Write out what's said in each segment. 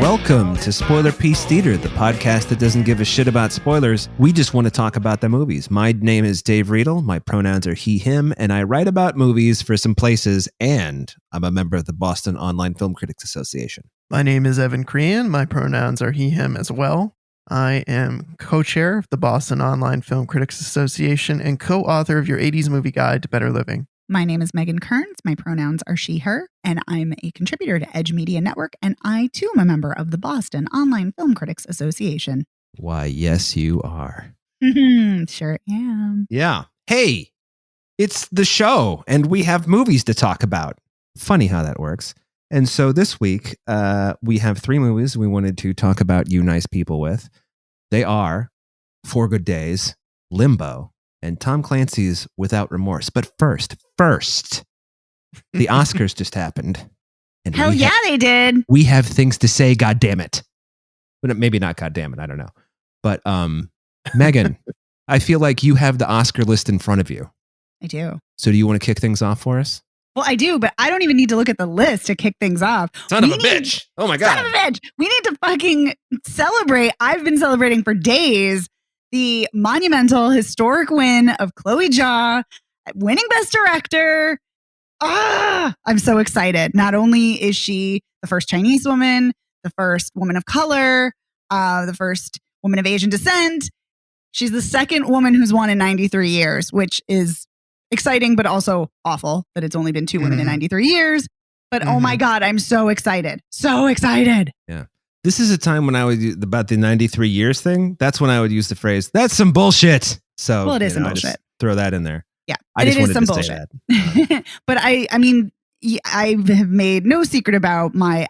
Welcome to Spoiler Piece Theater, the podcast that doesn't give a shit about spoilers. We just want to talk about the movies. My name is Dave Riedel. My pronouns are he, him, and I write about movies for some places, and I'm a member of the Boston Online Film Critics Association. My name is Evan Crean. My pronouns are he, him as well. I am co-chair of the Boston Online Film Critics Association and co-author of your 80s movie guide to better living. My name is Megan Kearns. My pronouns are she, her, and I'm a contributor to Edge Media Network, and I too am a member of the Boston Online Film Critics Association. Why, yes, you are. Sure am. Yeah. Hey, it's the show, and we have movies to talk about. Funny how that works. And so this week, we have 3 movies we wanted to talk about you nice people with. They are 4 Good Days, Limbo, and Tom Clancy's Without Remorse. But first, the Oscars just happened. And Hell yeah, they did. We have things to say, God damn it. But maybe not God damn it, I don't know. But Megan, I feel like you have the Oscar list in front of you. I do. So do you want to kick things off for us? Well, I do, but I don't even need to look at the list to kick things off. Son of a bitch. Oh my God. Son of a bitch. We need to fucking celebrate. I've been celebrating for days the monumental historic win of Chloe Zhao winning Best Director. I'm so excited. Not only is she the first Chinese woman, the first woman of color, the first woman of Asian descent, she's the second woman who's won in 93 years, which is exciting, but also awful that it's only been 2 women in 93 years. But oh my God, I'm so excited. So excited. Yeah. This is a time when I would use about the 93 years thing. That's when I would use the phrase, that's some bullshit. So well, it is some I bullshit. Just throw that in there. Yeah. I just it is wanted some to say bullshit. that. But I mean, I have made no secret about my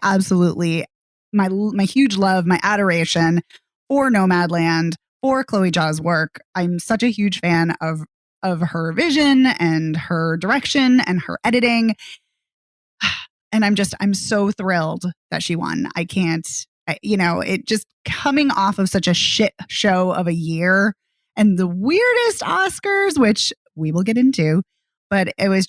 my huge love, my adoration for Nomadland, for Chloe Zhao's work. I'm such a huge fan of her vision and her direction and her editing. And I'm so thrilled that she won. It just coming off of such a shit show of a year and the weirdest Oscars, which we will get into, but it was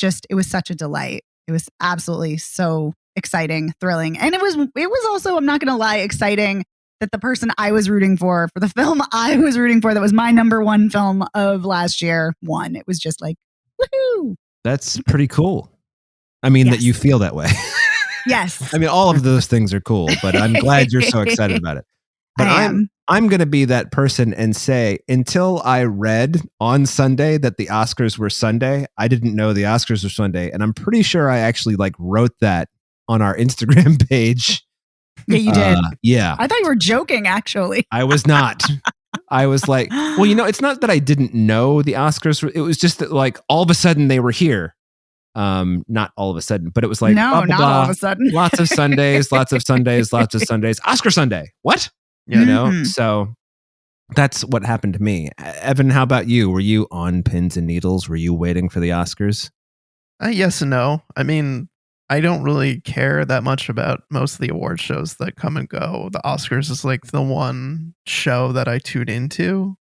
such a delight. It was absolutely so exciting, thrilling. And it was also, I'm not going to lie, exciting that the person I was rooting for the film I was rooting for, that was my number 1 film of last year, won. It was just like, woohoo. That's pretty cool. I mean, that you feel that way. Yes. I mean, all of those things are cool, but I'm glad you're so excited about it. But I'm going to be that person and say, until I read on Sunday that the Oscars were Sunday, I didn't know the Oscars were Sunday. And I'm pretty sure I actually wrote that on our Instagram page. Yeah, you did. Yeah. I thought you were joking, actually. I was not. I was like, well, it's not that I didn't know the Oscars. It was just that all of a sudden they were here. Not all of a sudden, but it was like, no, blah, blah, not blah. all of a sudden. Lots of Sundays, lots of Sundays. Oscar Sunday. What? So that's what happened to me. Evan, how about you? Were you on pins and needles? Were you waiting for the Oscars? Yes and no. I mean, I don't really care that much about most of the award shows that come and go. The Oscars is the one show that I tune into.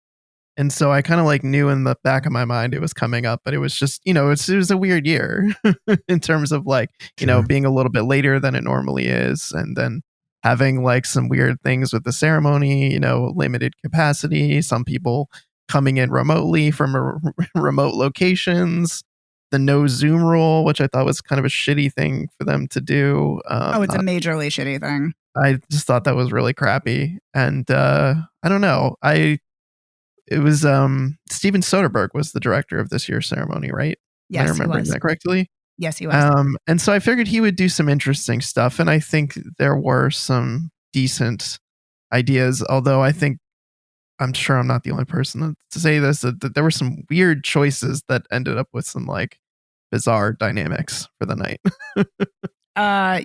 And so I kind of knew in the back of my mind it was coming up, but it was just, it was a weird year in terms of being a little bit later than it normally is. And then having some weird things with the ceremony, limited capacity, some people coming in remotely from remote locations, the no Zoom rule, which I thought was kind of a shitty thing for them to do. It's a majorly shitty thing. I just thought that was really crappy. And I don't know. It was Steven Soderbergh was the director of this year's ceremony, right? Yes, Am I remembering that correctly? Yes, he was. And so I figured he would do some interesting stuff, and I think there were some decent ideas. Although I'm sure I'm not the only person to say this, that there were some weird choices that ended up with some bizarre dynamics for the night.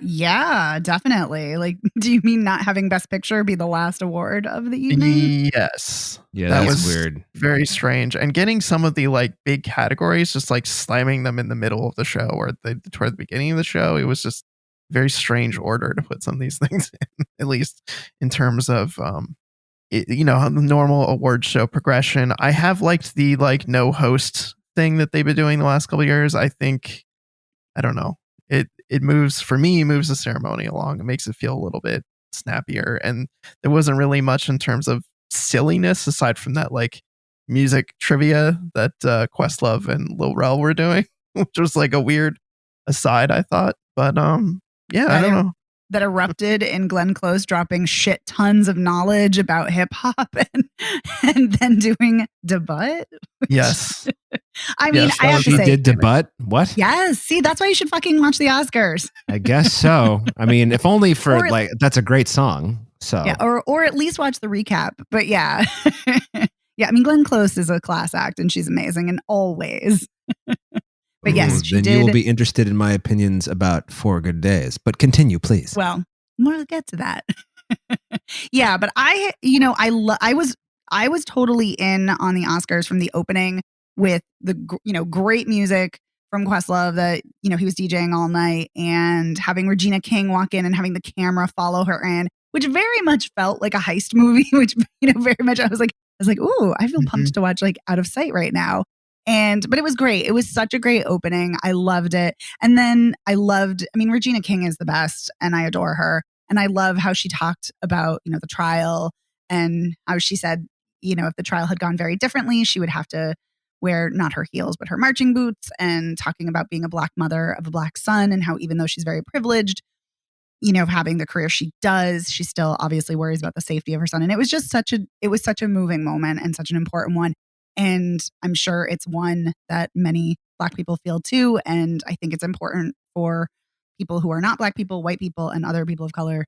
Yeah, definitely. Do you mean not having Best Picture be the last award of the evening? Yes. Yeah, that was weird. Very strange. And getting some of the big categories, just slamming them in the middle of the show or toward the beginning of the show. It was just very strange order to put some of these things in, at least in terms of the normal award show progression. I have liked the no host thing that they've been doing the last couple of years. I don't know. It moves the ceremony along. It makes it feel a little bit snappier, and there wasn't really much in terms of silliness aside from that like music trivia that Questlove and Lil Rel were doing, which was like a weird aside, I thought. But yeah, I don't know. That erupted in Glenn Close dropping shit tons of knowledge about hip hop and then doing debut. Yes. I mean, Yes, I have to She say, did debut? What? yes. See, that's why you should fucking watch the Oscars. I guess so. I mean, if only for Or- like, that's a great song. So Yeah, or at least watch the recap. But yeah. Yeah, I mean, Glenn Close is a class act and she's amazing in all ways. But yes, she then did. you will be interested in my opinions about 4 Good Days. But continue, please. Well, more to get to that. Yeah, but I was totally in on the Oscars from the opening with the great music from Questlove that he was DJing all night, and having Regina King walk in and having the camera follow her in, which very much felt like a heist movie. Which very much I was like, ooh, I feel pumped to watch like Out of Sight right now. But it was great. It was such a great opening. I loved it. And then Regina King is the best and I adore her. And I love how she talked about, the trial, and how she said, if the trial had gone very differently, she would have to wear not her heels, but her marching boots, and talking about being a Black mother of a Black son, and how even though she's very privileged, having the career she does, she still obviously worries about the safety of her son. And it was just such a moving moment and such an important one. And I'm sure it's one that many Black people feel too. And I think it's important for people who are not Black people, white people, and other people of color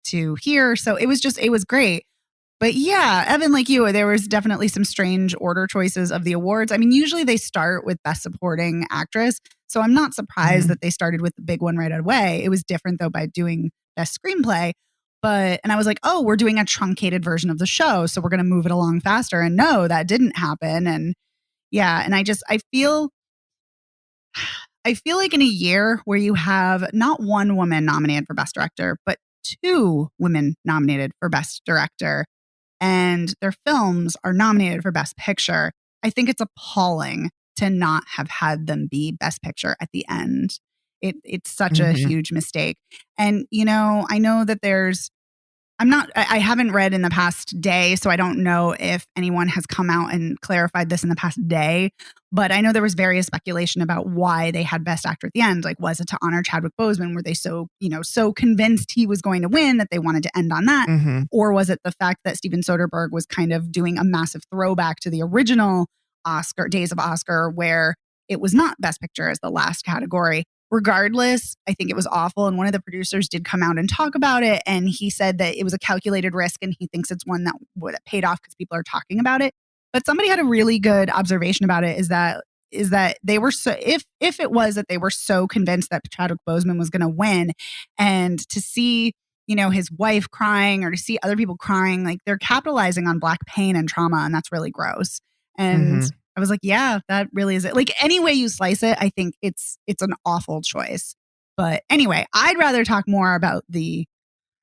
to hear. So it was great. But yeah, Evan, like you, there was definitely some strange order choices of the awards. I mean, usually they start with Best Supporting Actress. So I'm not surprised that they started with the big one right away. It was different though by doing Best Screenplay. And I was like, oh, we're doing a truncated version of the show, so we're going to move it along faster. And no, that didn't happen. And yeah, and I feel like in a year where you have not one woman nominated for Best Director, but 2 women nominated for Best Director, and their films are nominated for Best Picture, I think it's appalling to not have had them be Best Picture at the end. It's such a huge mistake. And, I know that I haven't read in the past day, so I don't know if anyone has come out and clarified this in the past day, but I know there was various speculation about why they had Best Actor at the end. Like, was it to honor Chadwick Boseman? Were they so convinced he was going to win that they wanted to end on that? Or was it the fact that Steven Soderbergh was kind of doing a massive throwback to the original Oscar, Days of Oscar, where it was not Best Picture as the last category? Regardless, I think it was awful. And one of the producers did come out and talk about it. And he said that it was a calculated risk and he thinks it's one that would have paid off because people are talking about it. But somebody had a really good observation about it is that they were so, if it was that they were so convinced that Chadwick Boseman was going to win, and to see, his wife crying or to see other people crying, like they're capitalizing on Black pain and trauma. And that's really gross. And I was like, yeah, that really is it. Like, any way you slice it, I think it's an awful choice. But anyway, I'd rather talk more about we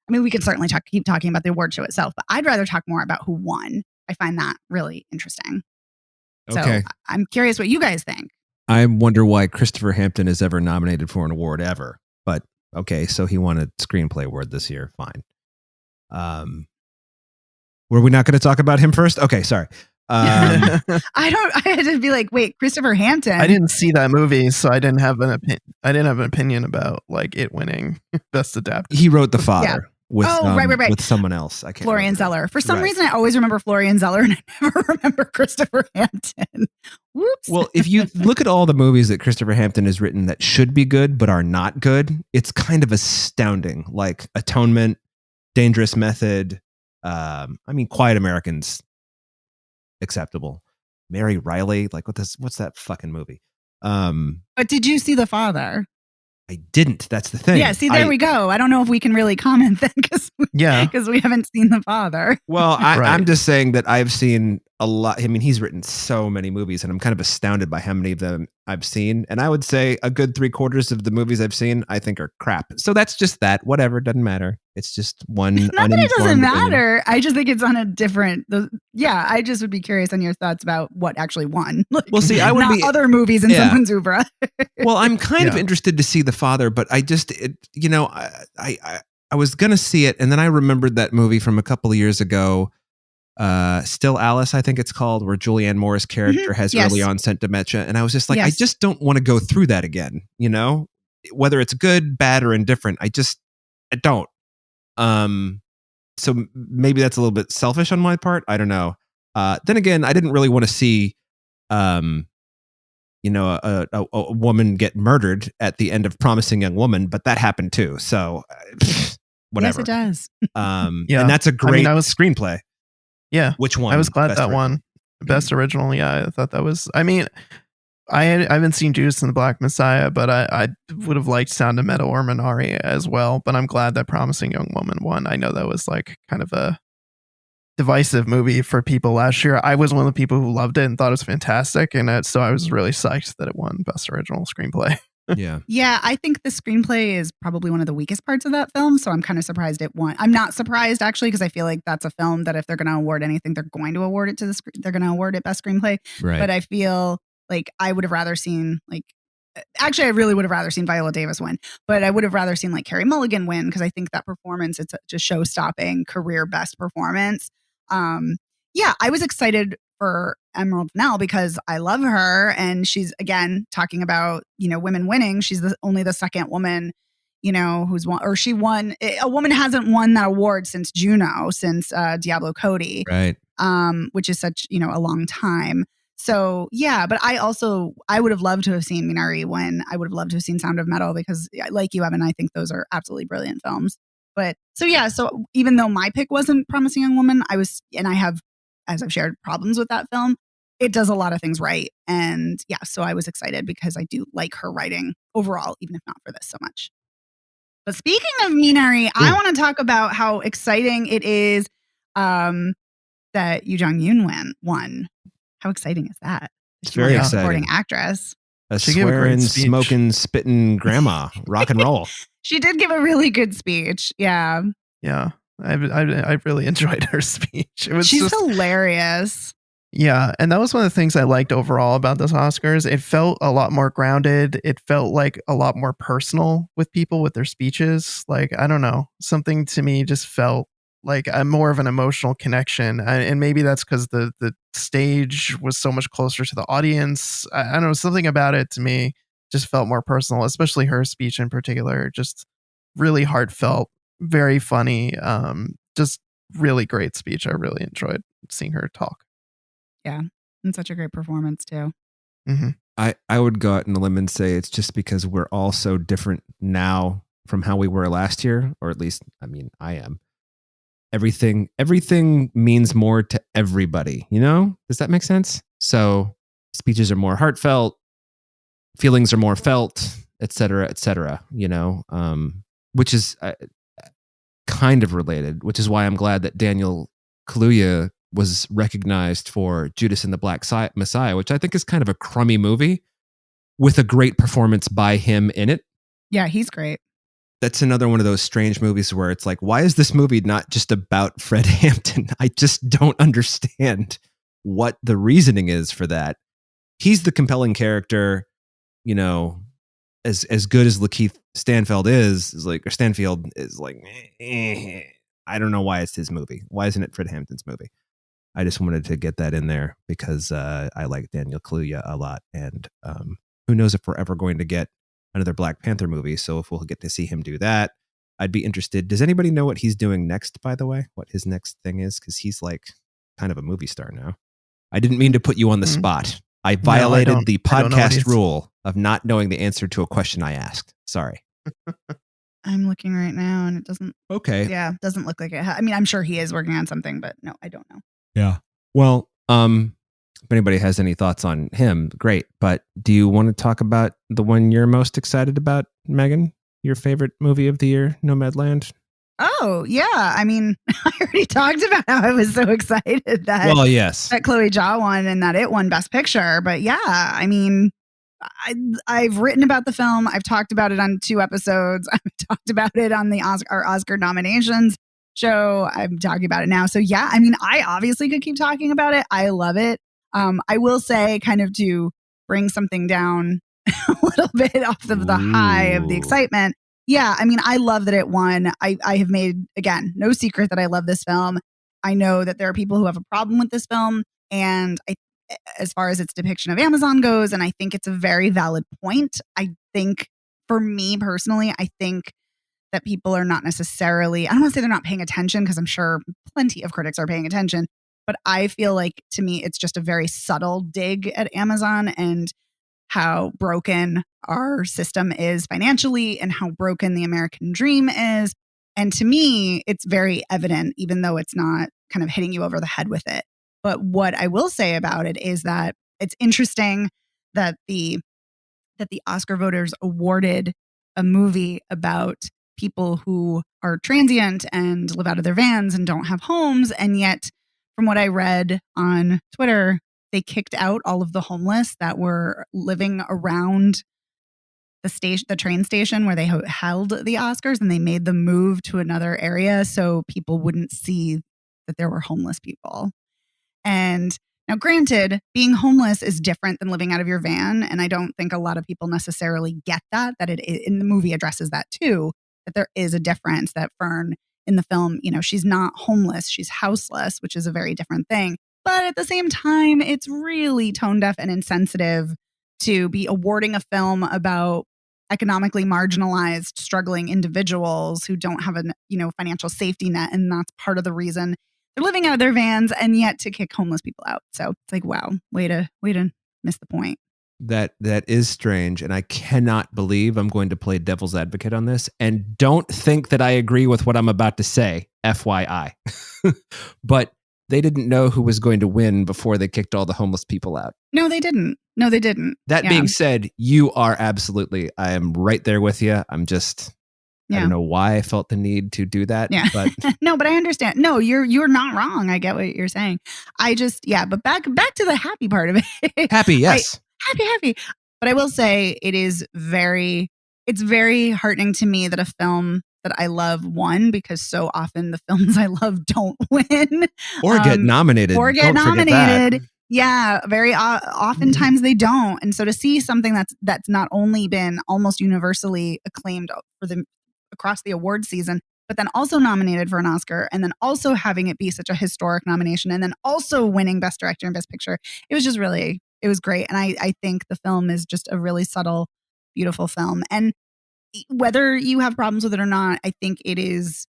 could certainly keep talking about the award show itself, but I'd rather talk more about who won. I find that really interesting. Okay. So I'm curious what you guys think. I wonder why Christopher Hampton is ever nominated for an award ever. But okay, so he won a screenplay award this year. Fine. Were we not going to talk about him first? Okay, sorry. I had to be like, wait, Christopher Hampton. I didn't see that movie, so I didn't have an opinion about like it winning Best Adapted. He wrote The Father with right. with someone else. I can't Florian remember. Zeller. For some reason, I always remember Florian Zeller and I never remember Christopher Hampton. Whoops. Well, if you look at all the movies that Christopher Hampton has written that should be good but are not good, it's kind of astounding. Like Atonement, Dangerous Method, Quiet Americans, acceptable. Mary Riley, like what's that fucking movie? But did you see The Father? I didn't. That's the thing. Yeah, see, there we go. I don't know if we can really comment then because we haven't seen The Father. Well, I'm just saying that I've seen a lot. I mean, he's written so many movies and I'm kind of astounded by how many of them I've seen. And I would say a good 3/4 of the movies I've seen, I think are crap. So that's just that. Whatever. Doesn't matter. It's just one. Not that it doesn't matter. I just think it's on a different. I just would be curious on your thoughts about what actually won. Well, see, I would not be other movies in someone's oeuvre. Well, I'm kind of interested to see The Father, but I just, I was gonna see it, and then I remembered that movie from a couple of years ago. Still Alice, I think it's called, where Julianne Moore's character has Yes. early onset dementia, and I was just like, I Yes. just don't want to go through that again. Whether it's good, bad, or indifferent, I don't. So maybe that's a little bit selfish on my part. I don't know. Then again, I didn't really want to see, a woman get murdered at the end of Promising Young Woman, but that happened too. So whatever. Yes, it does. Yeah. And that's a great I was- screenplay. Yeah. Which one? I was glad Best that original? one. Best original. Yeah. I thought that was, I mean, I haven't seen Judas and the Black Messiah, but I would have liked Sound of Metal or Minari as well. But I'm glad that Promising Young Woman won. I know that was like kind of a divisive movie for people last year. I was one of the people who loved it and thought it was fantastic. And so I was really psyched that it won Best Original Screenplay. Yeah. Yeah, I think the screenplay is probably one of the weakest parts of that film. So I'm kind of surprised it won. I'm not surprised actually, because I feel like that's a film that if they're going to award anything, they're going to award it to they're going to award it Best Screenplay. Right. But I feel like I would have rather seen actually, I really would have rather seen Viola Davis win, but I would have rather seen Carey Mulligan win, because I think that performance, it's just show-stopping career best performance. Yeah, I was excited for Emerald Fennell because I love her, and she's, again, talking about women winning. She's only the second woman who's won, or she won. A woman hasn't won that award since Juno, since Diablo Cody, Right. which is such a long time. So yeah, but I would have loved to have seen Minari win. I would have loved to have seen Sound of Metal, because like you, Evan, I think those are absolutely brilliant films. But so even though my pick wasn't Promising Young Woman, I have, as I've shared, problems with that film. It does a lot of things right. And yeah, so I was excited because I do like her writing overall, even if not for this so much. But speaking of Minari, I want to talk about how exciting it is that Yoo Jong-yoon won. How exciting is that? It's very exciting. Supporting actress. She gave a swearing, smoking, spitting grandma, rock and roll. She did give a really good speech. Yeah. Yeah. I really enjoyed her speech. She's hilarious. Yeah. And that was one of the things I liked overall about this Oscars. It felt a lot more grounded. It felt like a lot more personal with people with their speeches. Like, I don't know, something to me just felt like more of an emotional connection. And maybe that's because the stage was so much closer to the audience. I don't know, something about it to me just felt more personal, especially her speech in particular. Just really heartfelt, very funny, just really great speech. I really enjoyed seeing her talk. Yeah, and such a great performance too. Mm-hmm. I would go out on a limb and say it's just because we're all so different now from how we were last year, or at least, I mean, I am. Everything means more to everybody, Does that make sense? So speeches are more heartfelt, feelings are more felt, et cetera, which is kind of related, which is why I'm glad that Daniel Kaluuya was recognized for Judas and the Black Messiah, which I think is kind of a crummy movie with a great performance by him in it. Yeah, he's great. That's another one of those strange movies where it's like, why is this movie not just about Fred Hampton? I just don't understand what the reasoning is for that. He's the compelling character, as good as Lakeith Stanfield is like, or Stanfield is like, I don't know why it's his movie. Why isn't it Fred Hampton's movie? I just wanted to get that in there because I like Daniel Kaluuya a lot. And who knows if we're ever going to get another Black Panther movie. So if we'll get to see him do that, I'd be interested. Does anybody know what he's doing next, by the way? What his next thing is? Because he's like kind of a movie star now. I didn't mean to put you on the spot. I violated the podcast rule of not knowing the answer to a question I asked. Sorry. I'm looking right now and it doesn't. Okay. Yeah, doesn't look like it. I mean, I'm sure he is working on something, but no, I don't know. Yeah. Well, if anybody has any thoughts on him, great. But do you want to talk about the one you're most excited about, Megan? Your favorite movie of the year, Nomadland? Oh, yeah. I mean, I already talked about how I was so excited that, that Chloe Zhao won and that it won Best Picture. But yeah, I mean, I've written about the film. I've talked about it on 2 episodes. I've talked about it on our Oscar nominations show. I'm talking about it now. So yeah, I mean, I obviously could keep talking about it. I love it. I will say, kind of to bring something down a little bit off of the high of the excitement. Yeah, I mean, I love that it won. I have made, again, no secret that I love this film. I know that there are people who have a problem with this film, and as far as its depiction of Amazon goes, and I think it's a very valid point. I think, for me personally, I think that people are not necessarily, I don't want to say they're not paying attention, because I'm sure plenty of critics are paying attention, but I feel like, to me, it's just a very subtle dig at Amazon and how broken our system is financially and how broken the American dream is. And to me, it's very evident, even though it's not kind of hitting you over the head with it. But what I will say about it is that it's interesting that the Oscar voters awarded a movie about people who are transient and live out of their vans and don't have homes. And yet, from what I read on Twitter, they kicked out all of the homeless that were living around the train station where they held the Oscars, and they made them move to another area so people wouldn't see that there were homeless people. And now, granted, being homeless is different than living out of your van, and I don't think a lot of people necessarily get that it in the movie addresses that too, that there is a difference. That Fern in the film, she's not homeless, she's houseless, which is a very different thing. But at the same time, it's really tone deaf and insensitive to be awarding a film about economically marginalized, struggling individuals who don't have a financial safety net, and that's part of the reason they're living out of their vans, and yet to kick homeless people out. So it's like, wow, way to miss the point. That is strange, and I cannot believe I'm going to play devil's advocate on this. And don't think that I agree with what I'm about to say, FYI. But they didn't know who was going to win before they kicked all the homeless people out. No, they didn't. That being said, you are absolutely, I am right there with you. I'm just, I don't know why I felt the need to do that. Yeah. But no, but I understand. No, you're not wrong. I get what you're saying. I just, but back to the happy part of it. Happy, yes. Happy. But I will say it's very heartening to me that a film that I love won, because so often the films I love don't win. Or get nominated. Yeah, very oftentimes they don't. And so to see something that's not only been almost universally acclaimed across the award season, but then also nominated for an Oscar, and then also having it be such a historic nomination, and then also winning Best Director and Best Picture, it was great. And I think the film is just a really subtle, beautiful film. And whether you have problems with it or not, I think it is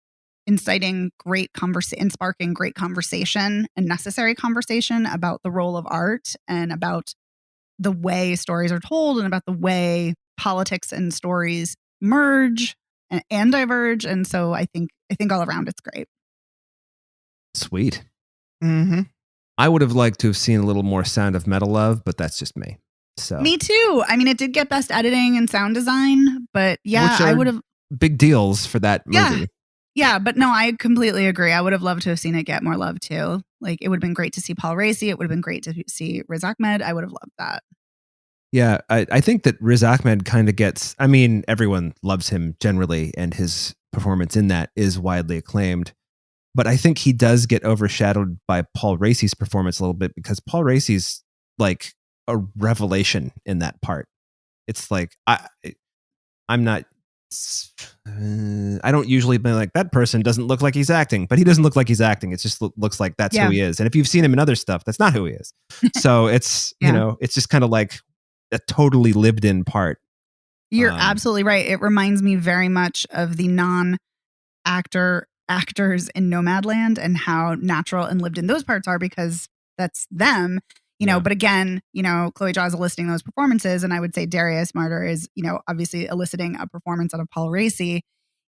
inciting great conversation and sparking great conversation and necessary conversation about the role of art and about the way stories are told and about the way politics and stories merge and diverge. And so I think all around it's great. Sweet. Mm-hmm. I would have liked to have seen a little more Sound of Metal love, but that's just me. So me too. I mean, it did get best editing and sound design, but I would have big deals for that movie. Yeah, but no, I completely agree. I would have loved to have seen it get more love too. Like, it would have been great to see Paul Raci. It would have been great to see Riz Ahmed. I would have loved that. Yeah, I think that Riz Ahmed kind of gets, I mean, everyone loves him generally, and his performance in that is widely acclaimed. But I think he does get overshadowed by Paul Raci's performance a little bit, because Paul Raci's like a revelation in that part. It's like, I'm not, I don't usually be like, that person doesn't look like he's acting, but he doesn't look like he's acting. It just looks like that's who he is. And if you've seen him in other stuff, that's not who he is. So it's, it's just kind of like a totally lived in part. You're absolutely right. It reminds me very much of the non-actors in Nomadland and how natural and lived in those parts are, because that's them. But again, Chloe Zhao is eliciting those performances, and I would say Darius Martyr is, obviously eliciting a performance out of Paul Raci,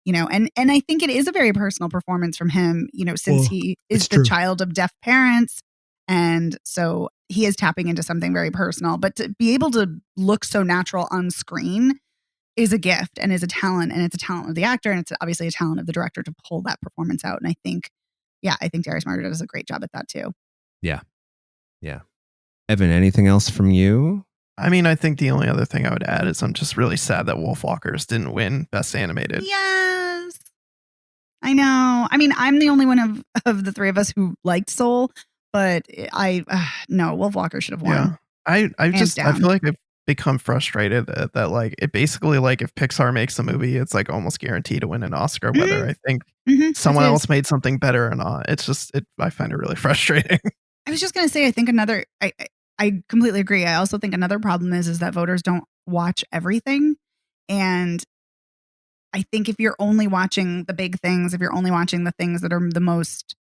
and I think it is a very personal performance from him, since he is the child of deaf parents, and so he is tapping into something very personal. But to be able to look so natural on screen is a gift and is a talent, and it's a talent of the actor, and it's obviously a talent of the director to pull that performance out. And I think Darius Martyr does a great job at that too. Yeah. Evan, anything else from you? I mean, I think the only other thing I would add is I'm just really sad that Wolfwalkers didn't win Best Animated. Yes. I know. I mean, I'm the only one of the three of us who liked Soul, but no, Wolfwalkers should have won. Yeah. I feel like become frustrated that like it basically like if Pixar makes a movie, it's like almost guaranteed to win an Oscar, whether I think someone else made something better or not. It's just I find it really frustrating. I was just gonna say, I think I completely agree. I also think another problem is that voters don't watch everything. And I think if you're only watching the big things, if you're only watching the things that are the most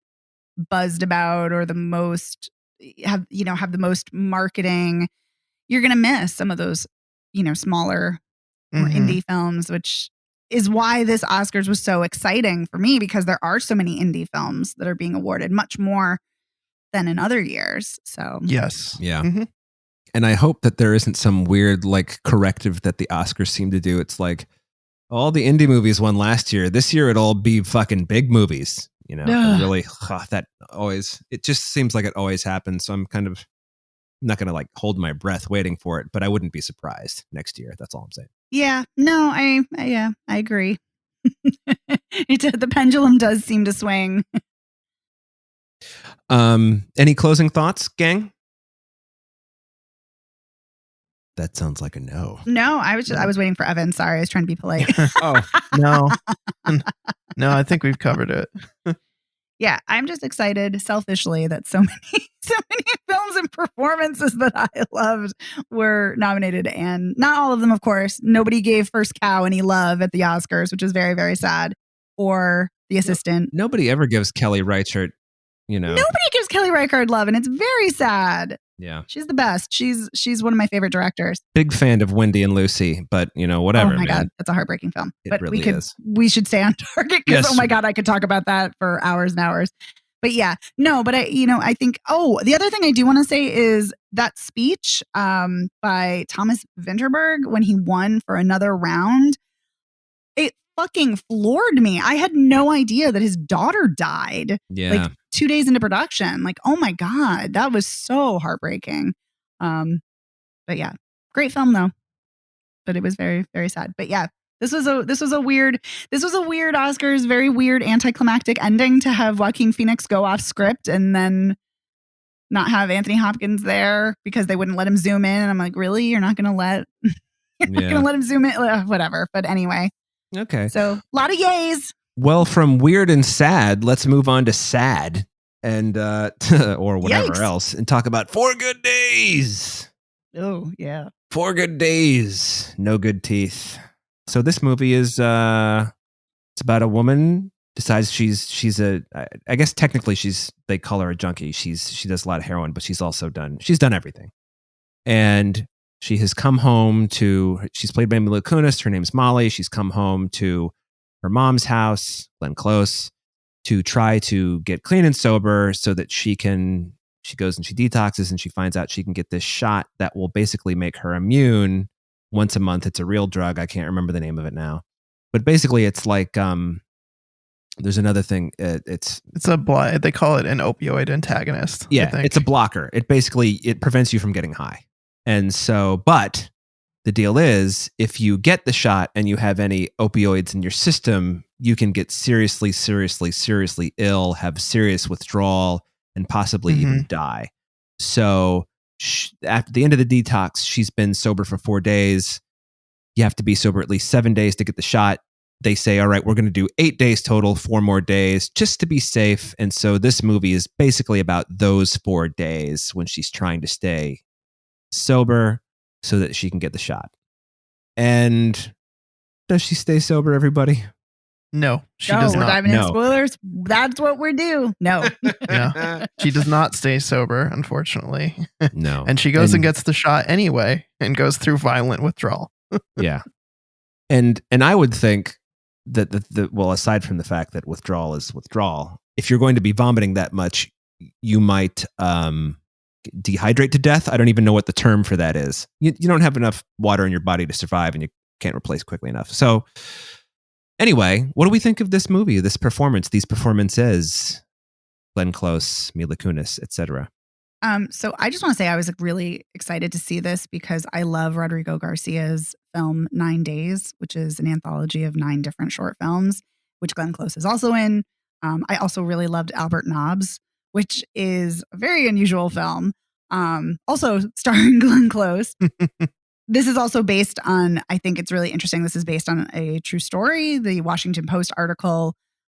buzzed about or the most have the most marketing, you're going to miss some of those, smaller, more indie films, which is why this Oscars was so exciting for me, because there are so many indie films that are being awarded, much more than in other years. So Yes. Yeah. And I hope that there isn't some weird like corrective that the Oscars seem to do. It's like all the indie movies won last year. This year it'll all be fucking big movies. Really, it just seems like it always happens. So I'm kind of not going to like hold my breath waiting for it, but I wouldn't be surprised next year. That's all I'm saying. Yeah, no, I agree. The pendulum does seem to swing. Any closing thoughts, gang? That sounds like a no. No, I was waiting for Evan. Sorry, I was trying to be polite. Oh, no. No, I think we've covered it. Yeah, I'm just excited selfishly that so many films and performances that I loved were nominated, and not all of them, of course. Nobody gave First Cow any love at the Oscars, which is very, very sad. Or The Assistant. Nobody ever gives Kelly Reichardt, Nobody gives Kelly Reichardt love, and it's very sad. Yeah. She's the best. She's one of my favorite directors. Big fan of Wendy and Lucy, but whatever. Oh my God, that's a heartbreaking film. It really is. We should stay on target because oh my God, I could talk about that for hours and hours. But yeah, no, but I think, the other thing I do want to say is that speech by Thomas Vinterberg when he won for another round, it fucking floored me. I had no idea that his daughter died. Yeah. Like 2 days into production. Like, oh my God, that was so heartbreaking. But yeah, great film though. But it was very, very sad. But yeah, this was a weird Oscars, very weird anticlimactic ending to have Joaquin Phoenix go off script and then not have Anthony Hopkins there because they wouldn't let him zoom in. And I'm like, really? You're not gonna let him zoom in? Whatever. But anyway. Okay. So a lot of yays. Well, from weird and sad, let's move on to sad and or whatever Yikes. else and talk about 4 Good Days. Oh, yeah. 4 Good Days, No Good Teeth. So this movie is it's about a woman decides she's I guess technically they call her a junkie. She does a lot of heroin, but she's done everything. And she has come home she's played by Mila Kunis. Her name's Molly. She's come home to her mom's house, Glenn Close, to try to get clean and sober so that she goes and she detoxes and she finds out she can get this shot that will basically make her immune once a month. It's a real drug. I can't remember the name of it now. But basically it's like, there's another thing. It's they call it an opioid antagonist. Yeah, it's a blocker. It prevents you from getting high. And so, but the deal is, if you get the shot and you have any opioids in your system, you can get seriously, seriously, seriously ill, have serious withdrawal, and possibly even die. So at the end of the detox, she's been sober for 4 days. You have to be sober at least 7 days to get the shot. They say, all right, we're going to do 8 days total, 4 more days, just to be safe. And so this movie is basically about those 4 days when she's trying to stay sober so that she can get the shot. And does she stay sober, everybody? No, she does not. We're diving into spoilers. That's what we do. No. Yeah. She does not stay sober, unfortunately. No. And she goes and gets the shot anyway and goes through violent withdrawal. Yeah. And I would think that aside from the fact that withdrawal is withdrawal, if you're going to be vomiting that much, you might dehydrate to death. I don't even know what the term for that is. You don't have enough water in your body to survive and you can't replace quickly enough. So anyway, what do we think of this movie, this performance, these performances? Glenn Close, Mila Kunis, etc. So I just want to say I was really excited to see this because I love Rodrigo Garcia's film 9 Days, which is an anthology of 9 different short films, which Glenn Close is also in. I also really loved Albert Nobbs, which is a very unusual film. Also starring Glenn Close. this is also based on, I think it's really interesting. This is based on a true story, the Washington Post article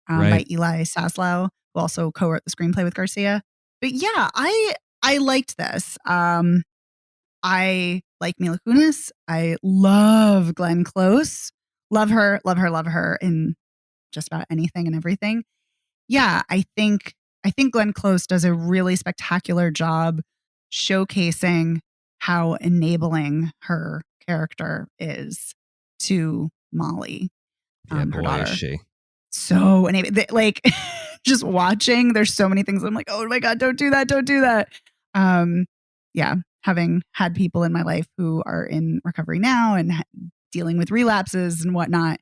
by Right. Eli Saslow, who also co-wrote the screenplay with Garcia. But yeah, I liked this. I like Mila Kunis. I love Glenn Close. Love her, love her, love her in just about anything and everything. Yeah, I think Glenn Close does a really spectacular job showcasing how enabling her character is to Molly, Yeah, her boy, daughter. is she. So enabling, like just watching. There's so many things I'm like, oh my god, don't do that, don't do that. Yeah, having had people in my life who are in recovery now and dealing with relapses and whatnot.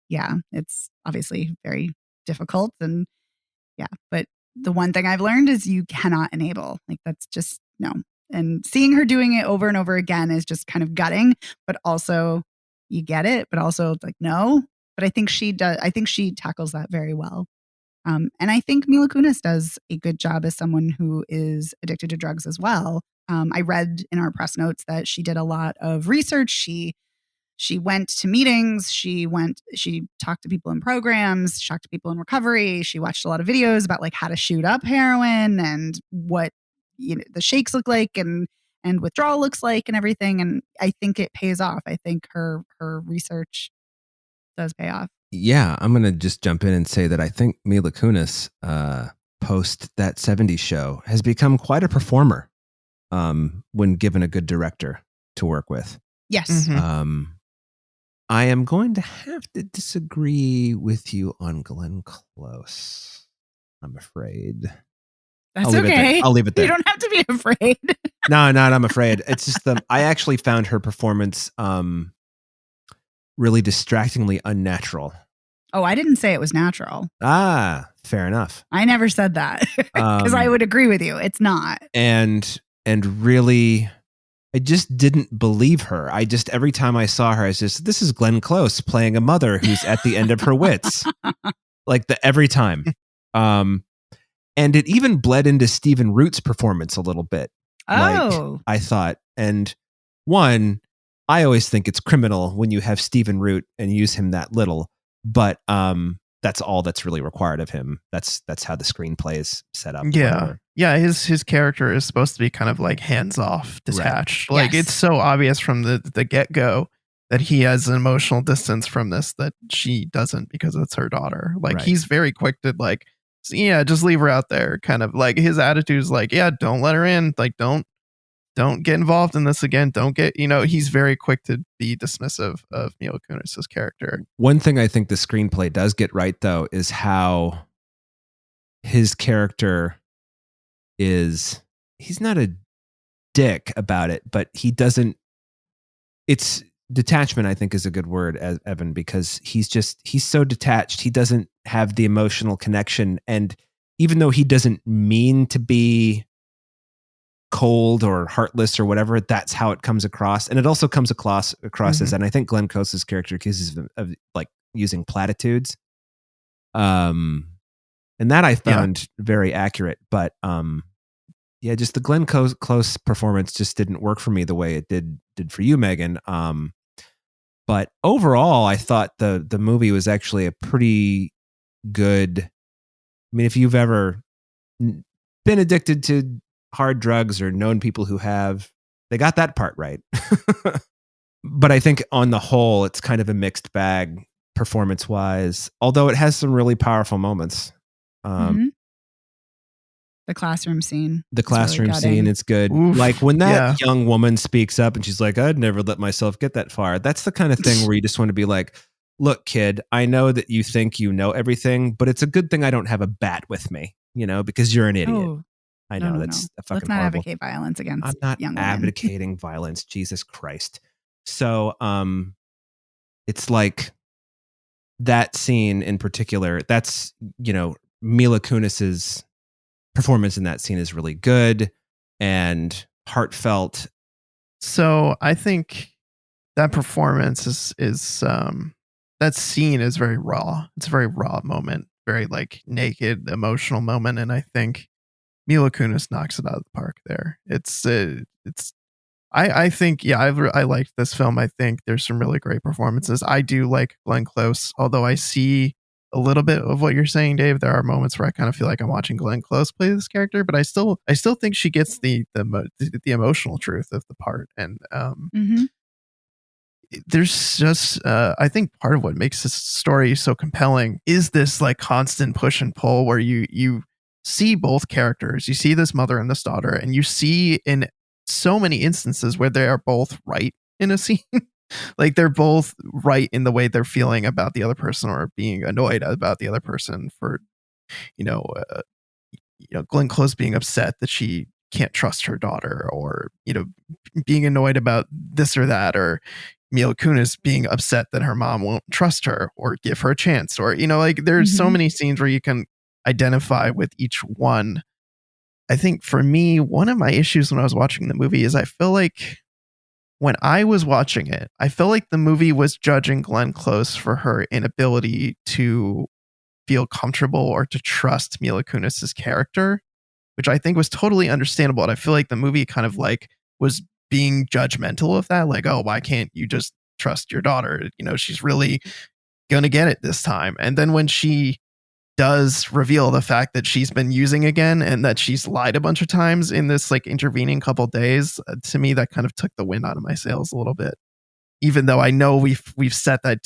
Yeah, it's obviously very difficult and yeah, but the one thing I've learned is you cannot enable. Like that's just no. And seeing her doing it over and over again is just kind of gutting, but also you get it, but also it's like no. But I think she does. I think she tackles that very well. And I think Mila Kunis does a good job as someone who is addicted to drugs as well. I read in our press notes that she did a lot of research. She went to meetings. She talked to people in programs. She talked to people in recovery. She watched a lot of videos about like how to shoot up heroin and what the shakes look like and withdrawal looks like and everything. And I think it pays off. I think her research does pay off. Yeah, I'm gonna just jump in and say that I think Mila Kunis, post that '70s show, has become quite a performer when given a good director to work with. Yes. I am going to have to disagree with you on Glenn Close. I'm afraid. That's okay. I'll leave it there. You don't have to be afraid. No, I'm afraid. It's just I actually found her performance really distractingly unnatural. Oh, I didn't say it was natural. Ah, fair enough. I never said that because I would agree with you. It's not. And really, I just didn't believe her. Every time I saw her, I was just, this is Glenn Close playing a mother who's at the end of her wits. Like every time. And it even bled into Stephen Root's performance a little bit. Oh. Like, I thought. And one, I always think it's criminal when you have Stephen Root and use him that little. But that's all that's really required of him. That's how the screenplay is set up. Yeah. Whatever. Yeah, his character is supposed to be kind of like hands-off, detached. Right. Like Yes. it's so obvious from the get-go that he has an emotional distance from this that she doesn't because it's her daughter. Like Right. he's very quick to like, yeah, just leave her out there. Kind of like his attitude is like, yeah, don't let her in. Like don't get involved in this again. Don't get, he's very quick to be dismissive of Mila Kunis' character. One thing I think the screenplay does get right, though, is how his character he's not a dick about it, but he doesn't, it's detachment, I think is a good word, as Evan, because he's so detached. He doesn't have the emotional connection. And even though he doesn't mean to be cold or heartless or whatever, that's how it comes across. And it also comes across as, and I think Glenn Close's character accuses of like using platitudes. And that I found very accurate, but yeah, just the Glenn Close performance just didn't work for me the way it did for you, Megan. But overall, I thought the movie was actually a pretty good. I mean, if you've ever been addicted to hard drugs or known people who have, they got that part right. But I think on the whole, it's kind of a mixed bag performance-wise, although it has some really powerful moments. The classroom scene. The classroom really scene, it's good. Oof, like when that young woman speaks up and she's like, I'd never let myself get that far. That's the kind of thing where you just want to be like, look, kid, I know that you think you know everything, but it's a good thing I don't have a bat with me, because you're an idiot. Oh, I know no. that's a fucking Let's not horrible. advocate violence against I'm not young women. advocating violence. Jesus Christ. So, it's like that scene in particular, that's, Mila Kunis's performance in that scene is really good and heartfelt. So I think that performance is that scene is very raw. It's a very raw moment, very like naked, emotional moment, and I think Mila Kunis knocks it out of the park there. I think, yeah, I liked this film. I think there's some really great performances. I do like Glenn Close, although I see a little bit of what you're saying, Dave. There are moments where I kind of feel like I'm watching Glenn Close play this character, but I still think she gets the emotional truth of the part. And there's just I think part of what makes this story so compelling is this like constant push and pull where you see both characters. You see this mother and this daughter, and you see in so many instances where they are both right in a scene. Like they're both right in the way they're feeling about the other person or being annoyed about the other person for, you know, Glenn Close being upset that she can't trust her daughter, or, being annoyed about this or that, or Mila Kunis being upset that her mom won't trust her or give her a chance, or, like there's so many scenes where you can identify with each one. I think for me, one of my issues when I was watching the movie is I feel like when I was watching it, I felt like the movie was judging Glenn Close for her inability to feel comfortable or to trust Mila Kunis's character, which I think was totally understandable. And I feel like the movie kind of like was being judgmental of that. Like, oh, why can't you just trust your daughter? She's really going to get it this time. And then when she does reveal the fact that she's been using again and that she's lied a bunch of times in this like intervening couple days, to me, that kind of took the wind out of my sails a little bit. Even though I know we've set that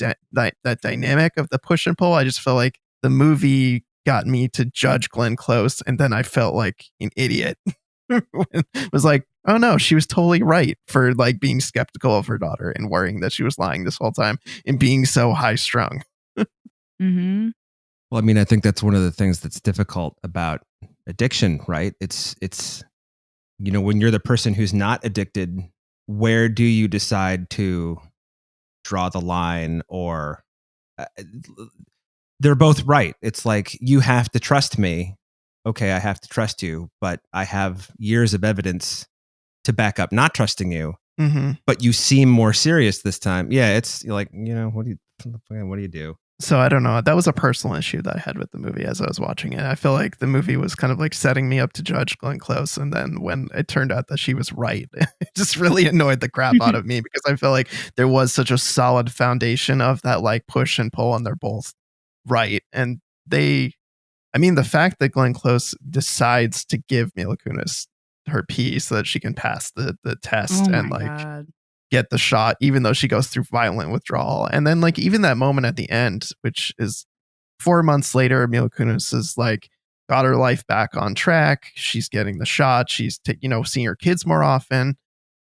dynamic of the push and pull, I just felt like the movie got me to judge Glenn Close, and then I felt like an idiot. It was like, oh no, she was totally right for like being skeptical of her daughter and worrying that she was lying this whole time and being so high strung. Well, I mean, I think that's one of the things that's difficult about addiction, right? It's when you're the person who's not addicted, where do you decide to draw the line? Or they're both right. It's like, you have to trust me. Okay, I have to trust you, but I have years of evidence to back up not trusting you. But you seem more serious this time. Yeah, it's like, what do you do? So I don't know. That was a personal issue that I had with the movie as I was watching it. I feel like the movie was kind of like setting me up to judge Glenn Close. And then when it turned out that she was right, it just really annoyed the crap out of me, because I feel like there was such a solid foundation of that like push and pull, and they're both right. And the fact that Glenn Close decides to give Mila Kunis her piece so that she can pass the test and like God. get the shot, even though she goes through violent withdrawal. And then like even that moment at the end, which is 4 months later, Mila Kunis is like got her life back on track. She's getting the shot. She's seeing her kids more often.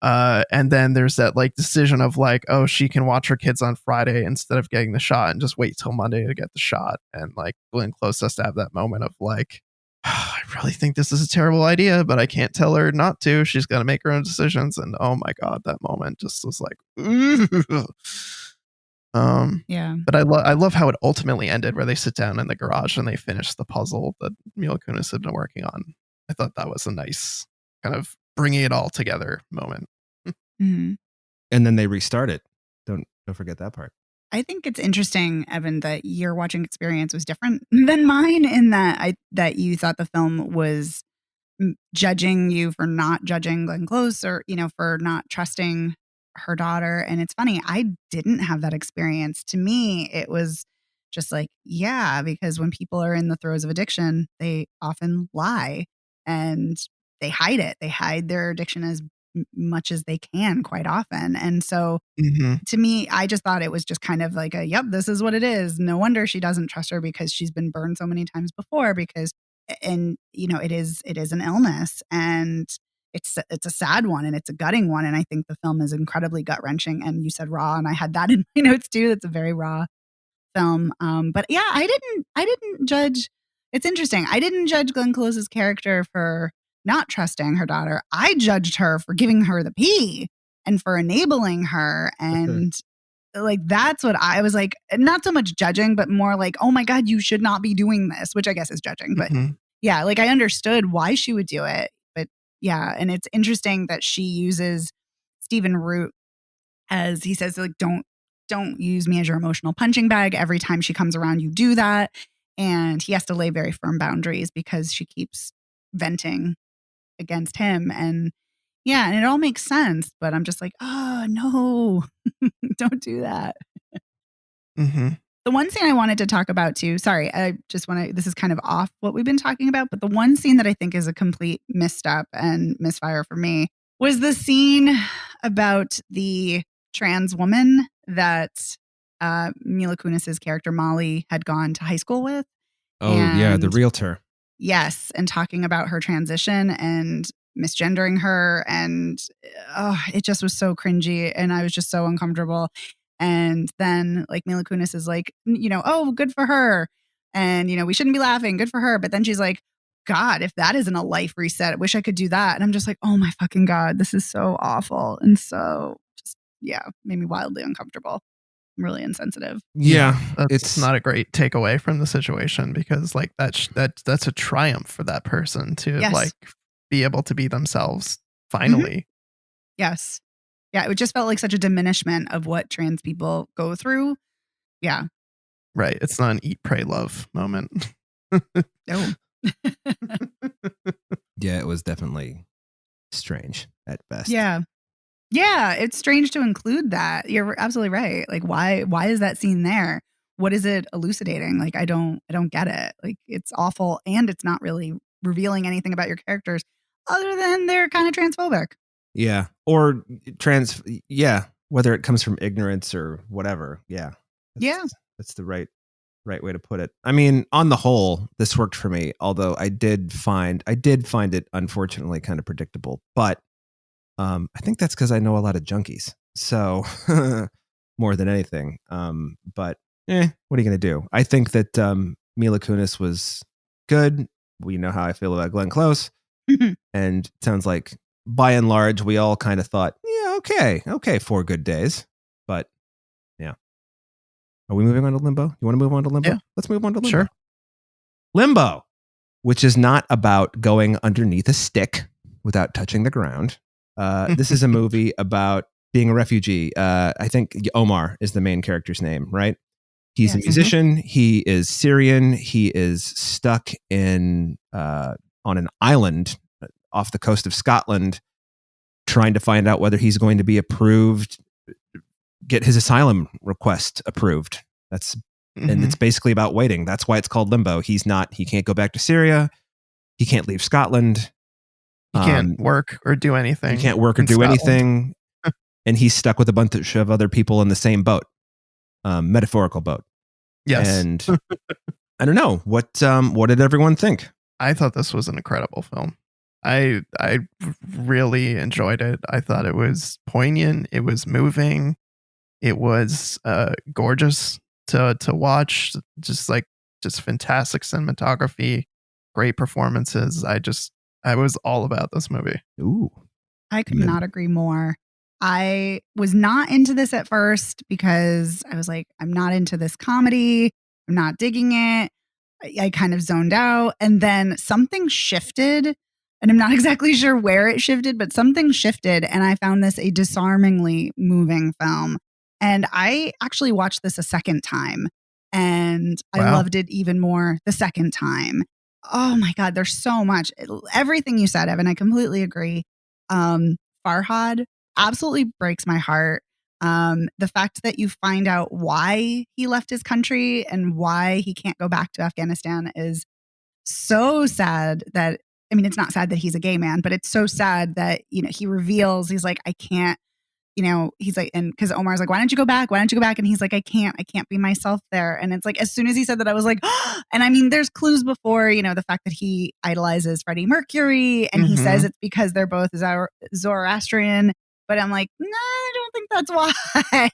And then there's that like decision of like, oh, she can watch her kids on Friday instead of getting the shot and just wait till Monday to get the shot. And like Glenn Close has to have that moment of like, I really think this is a terrible idea, but I can't tell her not to. She's got to make her own decisions. And oh my God, that moment just was like, yeah. But I love how it ultimately ended, where they sit down in the garage and they finish the puzzle that Mila Kunis had been working on. I thought that was a nice kind of bringing it all together moment. And then they restart it. Don't forget that part. I think it's interesting, Evan, that your watching experience was different than mine, in that you thought the film was judging you for not judging Glenn Close, or for not trusting her daughter. And it's funny, I didn't have that experience. To me, it was just like, yeah, because when people are in the throes of addiction, they often lie and they hide it. They hide their addiction as much as they can quite often. And so to me, I just thought it was just kind of like yep, this is what it is. No wonder she doesn't trust her, because she's been burned so many times before, it is an illness, and it's a sad one, and it's a gutting one. And I think the film is incredibly gut wrenching. And you said raw, and I had that in my notes too. It's a very raw film. But yeah, I didn't judge. It's interesting. I didn't judge Glenn Close's character for not trusting her daughter. I judged her for giving her the pee and for enabling her. And like, that's what I was like, not so much judging, but more like, oh my God, you should not be doing this, which I guess is judging. But yeah, like I understood why she would do it. But yeah, and it's interesting that she uses Stephen Root, as he says, like, don't use me as your emotional punching bag. Every time she comes around, you do that. And he has to lay very firm boundaries because she keeps venting against him. And Yeah, and it all makes sense, but I'm just like, oh no, don't do that. Mm-hmm. The one scene I wanted to talk about too, sorry, I just want to, this is kind of off what we've been talking about, but the one scene that I think is a complete misstep and misfire for me was the scene about the trans woman that Mila Kunis's character Molly had gone to high school with. Oh, yeah, the And- realtor. Yes, and talking about her transition and misgendering her, and it just was so cringy, and I was just so uncomfortable. And then like Mila Kunis is like, oh, good for her, and we shouldn't be laughing, good for her. But then she's like, God, if that isn't a life reset, I wish I could do that. And I'm just like, oh my fucking God, this is so awful, and so just made me wildly uncomfortable. I'm really insensitive. Yeah, that's it's not a great takeaway from the situation, because like that's a triumph for that person to like be able to be themselves finally. Yes. Yeah, it just felt like such a diminishment of what trans people go through. Yeah. Right. It's not an eat, pray, love moment. No. Yeah, it was definitely strange at best. Yeah. Yeah, it's strange to include that. You're absolutely right. Like why is that scene there? What is it elucidating? Like I don't get it. Like it's awful, and it's not really revealing anything about your characters other than they're kind of transphobic. Yeah. Or whether it comes from ignorance or whatever. Yeah. That's the right way to put it. I mean, on the whole, this worked for me, although I did find it unfortunately kind of predictable. But I think that's because I know a lot of junkies. So more than anything. But what are you gonna do? I think that Mila Kunis was good. We know how I feel about Glenn Close. And it sounds like by and large, we all kind of thought, yeah, okay, 4 good days. But yeah. Are we moving on to Limbo? You want to move on to Limbo? Yeah. Let's move on to Limbo. Sure. Limbo, which is not about going underneath a stick without touching the ground. This is a movie about being a refugee. I think Omar is the main character's name, right? He's a musician. He is Syrian. He is stuck on an island off the coast of Scotland, trying to find out whether he's going to be approved, get his asylum request approved. And it's basically about waiting. That's why it's called Limbo. He can't go back to Syria. He can't leave Scotland. He can't work or do anything. He can't work or do anything. And he's stuck with a bunch of other people in the same boat, metaphorical boat. Yes. And I don't know. What did everyone think? I thought this was an incredible film. I really enjoyed it. I thought it was poignant. It was moving. It was gorgeous to watch. Just fantastic cinematography, great performances. I was all about this movie. Ooh. I could not agree more. I was not into this at first because I was like, I'm not into this comedy. I'm not digging it. I kind of zoned out. And then something shifted, and I'm not exactly sure where it shifted, but something shifted. And I found this a disarmingly moving film. And I actually watched this a second time, and I loved it even more the second time. Oh my God, there's so much. Everything you said, Evan, I completely agree. Farhad absolutely breaks my heart. The fact that you find out why he left his country and why he can't go back to Afghanistan is so sad. That, I mean, it's not sad that he's a gay man, but it's so sad that, he reveals, he's like, I can't, he's like, and because Omar's like, why don't you go back? Why don't you go back? And he's like, I can't be myself there. And it's like, as soon as he said that, I was like, oh! And I mean, there's clues before, the fact that he idolizes Freddie Mercury, and he says it's because they're both Zoroastrian. But I'm like, no, I don't think that's why.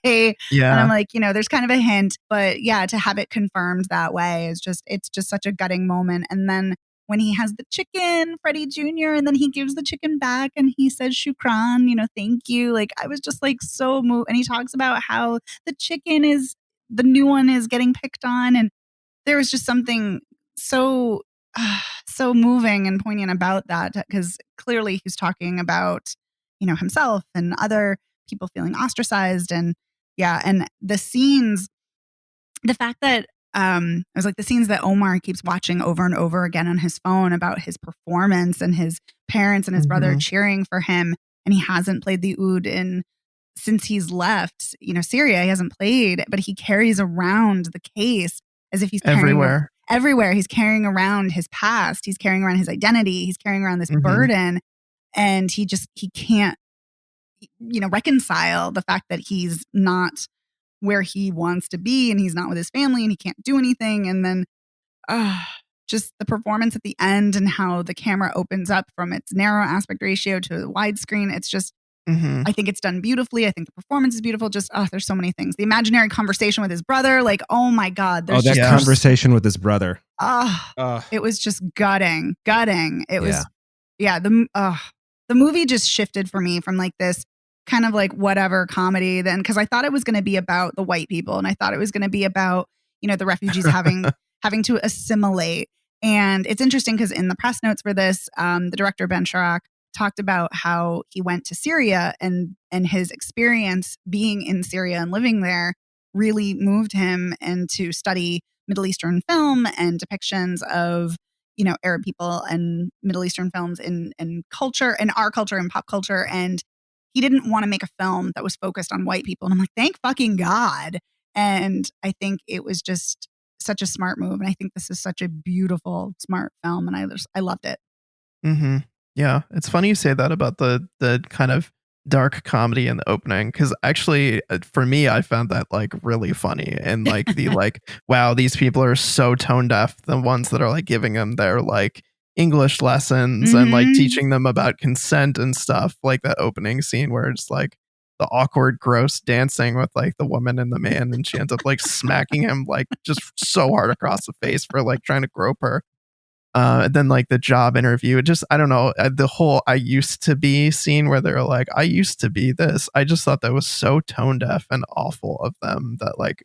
Yeah. And I'm like, there's kind of a hint, but yeah, to have it confirmed that way it's just such a gutting moment. And then when he has the chicken, Freddie Jr., and then he gives the chicken back and he says, shukran, thank you. Like, I was just like so moved. And he talks about how the new one is getting picked on. And there was just something so moving and poignant about that, because clearly he's talking about, himself and other people feeling ostracized. And the scenes, the fact that it was like the scenes that Omar keeps watching over and over again on his phone about his performance and his parents and his brother cheering for him. and he hasn't played the oud since he's left, Syria. He hasn't played, but he carries around the case as if he's everywhere. He's carrying around his past. He's carrying around his identity. He's carrying around this burden, and he can't, reconcile the fact that he's not where he wants to be, and he's not with his family, and he can't do anything. And then, just the performance at the end and how the camera opens up from its narrow aspect ratio to the widescreen. It's just, I think it's done beautifully. I think the performance is beautiful. Just, there's so many things. The imaginary conversation with his brother, like, oh my God. Conversation with his brother. It was just gutting. It was, the movie just shifted for me from like this kind of like whatever comedy then, because I thought it was going to be about the white people, and I thought it was going to be about, the refugees having to assimilate. And it's interesting because in the press notes for this, the director Ben Sharrock talked about how he went to Syria, and his experience being in Syria and living there really moved him and to study Middle Eastern film and depictions of, Arab people and Middle Eastern films in culture and our culture and pop culture. And he didn't want to make a film that was focused on white people. And I'm like, thank fucking God. And I think it was just such a smart move. And I think this is such a beautiful, smart film. And I loved it. Mm-hmm. Yeah. It's funny you say that about the kind of dark comedy in the opening, because actually for me, I found that like really funny, and like the like, wow, these people are so tone deaf, the ones that are like giving them their like English lessons and like teaching them about consent and stuff, like that opening scene where it's like the awkward gross dancing with like the woman and the man, and she ends up like smacking him like just so hard across the face for like trying to grope her. And then like the job interview, it just, I don't know, the whole I used to be scene where they're like, I used to be this. I just thought that was so tone deaf and awful of them, that like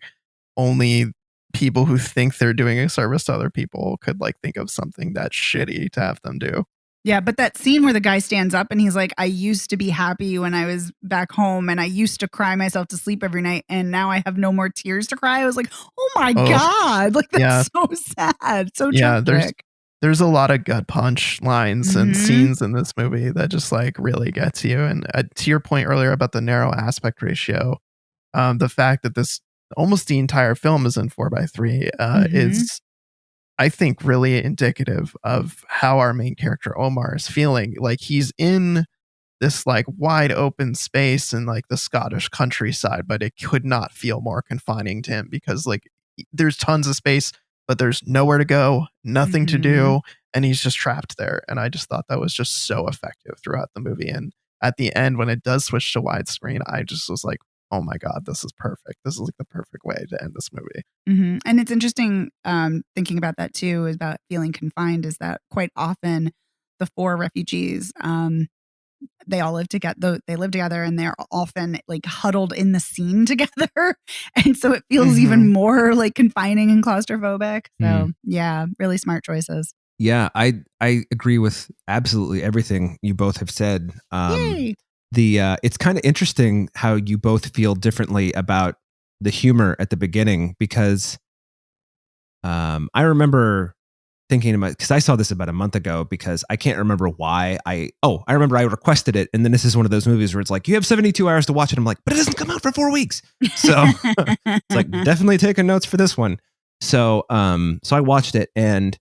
only people who think they're doing a service to other people could like think of something that shitty to have them do. Yeah, but that scene where the guy stands up and he's like, I used to be happy when I was back home, and I used to cry myself to sleep every night, and now I have no more tears to cry. I was like, oh my God. Like, that's so sad. So tragic. There's a lot of gut punch lines and scenes in this movie that just like really gets you. And to your point earlier about the narrow aspect ratio, the fact that this almost the entire film is in 4:3 is, I think, really indicative of how our main character Omar is feeling. Like he's in this like wide open space in like the Scottish countryside, but it could not feel more confining to him, because like there's tons of space, but there's nowhere to go, nothing to do, and he's just trapped there. And I just thought that was just so effective throughout the movie. And at the end, when it does switch to widescreen, I just was like, oh my God, this is perfect. This is like the perfect way to end this movie. And it's interesting thinking about that too, is about feeling confined, is that quite often the four refugees, they all live together. They live together, and they're often like huddled in the scene together, and so it feels even more like confining and claustrophobic. So yeah, really smart choices. Yeah, I agree with absolutely everything you both have said. Yay. It's kind of interesting how you both feel differently about the humor at the beginning, because I remember thinking about, because I saw this about a month ago, because I can't remember why I remember I requested it, and then this is one of those movies where it's like, you have 72 hours to watch it. I'm like, but it doesn't come out for 4 weeks. So it's like, definitely taking notes for this one. So I watched it, and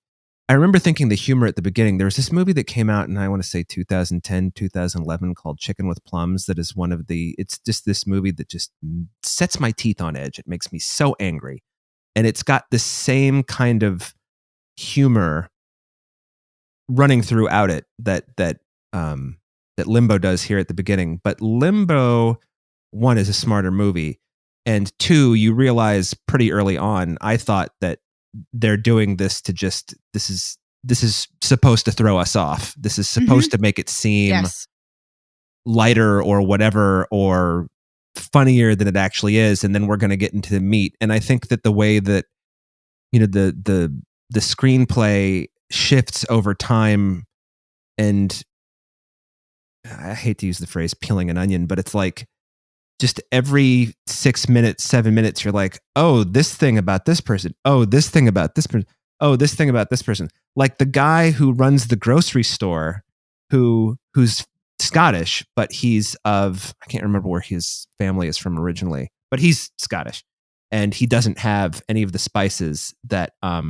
I remember thinking the humor at the beginning. There was this movie that came out in, I want to say 2010, 2011, called Chicken with Plums. That is it's just this movie that just sets my teeth on edge. It makes me so angry. And it's got the same kind of humor running throughout it that Limbo does here at the beginning. But Limbo, one, is a smarter movie, and two, you realize pretty early on, I thought that they're doing this to just, this is supposed to throw us off. This is supposed to make it seem lighter or whatever, or funnier than it actually is, and then we're going to get into the meat. And I think that the way that, the screenplay shifts over time, and I hate to use the phrase peeling an onion, but it's like just every 6 minutes, 7 minutes, you're like, oh, this thing about this person. Oh, this thing about this person. Oh, this thing about this person. Like the guy who runs the grocery store, whose Scottish, but he's I can't remember where his family is from originally, but he's Scottish, and he doesn't have any of the spices that I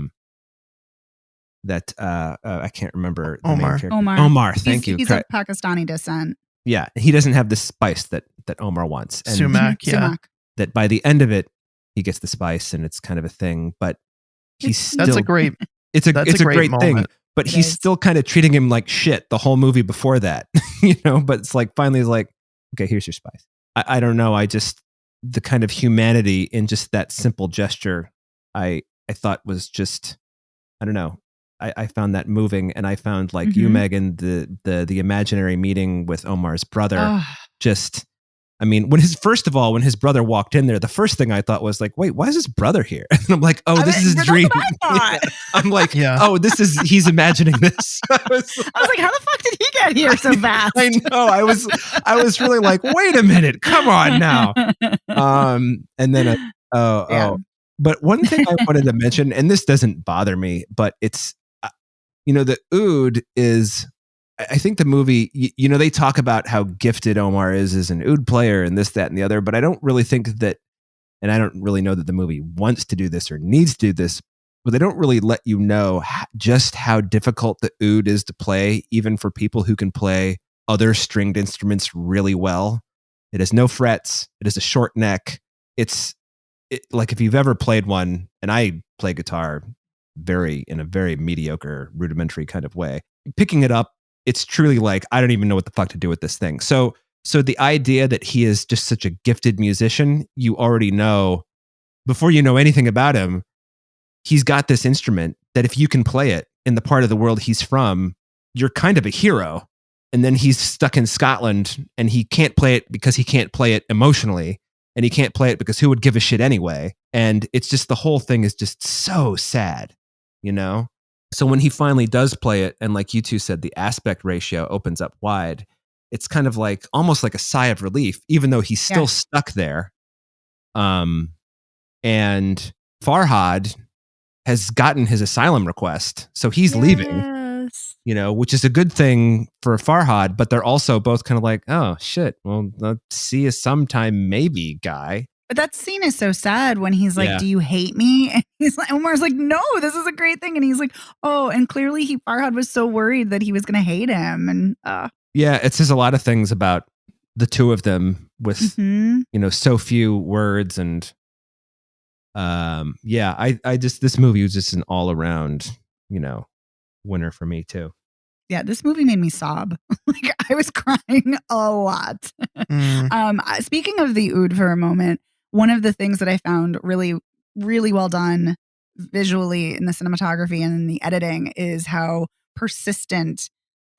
can't remember the main Omar. character. Omar. Omar, thank you. He's of Pakistani descent. Yeah, he doesn't have the spice that Omar wants. And Sumac, yeah. Sumac. that by the end of it, he gets the spice, and it's kind of a thing. But he's still That's a great. it's a great thing. moment. But It he's is. still kind of treating him like shit the whole movie before that, But it's like finally he's like, okay, here's your spice. I don't know. The kind of humanity in just that simple gesture, I thought was just, I don't know. I found that moving, and I found like you, Mhm. Megan, the imaginary meeting with Omar's brother. Oh, Just, I mean, when his brother walked in there, the first thing I thought was like, wait, why is his brother here? And I'm like, oh, this is his that's dream. what I thought. I'm like, Yeah. oh, he's imagining this. I was like, how the fuck did he get here so fast? I know. I was really like, wait a minute, come on now. And then Yeah. but one thing I wanted to mention, and this doesn't bother me, but it's the oud is. I think the movie, they talk about how gifted Omar is as an oud player and this, that, and the other, but I don't really think that, and I don't really know that the movie wants to do this or needs to do this, but they don't really let you know just how difficult the oud is to play, even for people who can play other stringed instruments really well. It has no frets. It has a short neck. It's like if you've ever played one, and I play guitar in a very mediocre, rudimentary kind of way, picking it up, it's truly like, I don't even know what the fuck to do with this thing. So the idea that he is just such a gifted musician, you already know, before you know anything about him, he's got this instrument that if you can play it in the part of the world he's from, you're kind of a hero. And then he's stuck in Scotland, and he can't play it because he can't play it emotionally, and he can't play it because who would give a shit anyway? And it's just, the whole thing is just so sad, So when he finally does play it, and like you two said, the aspect ratio opens up wide, it's kind of like almost like a sigh of relief, even though he's still stuck there. And Farhad has gotten his asylum request, so he's leaving, which is a good thing for Farhad, but they're also both kind of like, oh shit, well, let's see you sometime maybe, guy. But that scene is so sad when he's like, do you hate me? And he's like, Omar's like, no, this is a great thing. And he's like, oh, and clearly Farhad was so worried that he was going to hate him. And yeah, it says a lot of things about the two of them with, so few words. And I just, this movie was just an all around, winner for me too. Yeah, this movie made me sob. Like I was crying a lot. Speaking of the oud for a moment, one of the things that I found really, really well done visually in the cinematography and in the editing is how persistent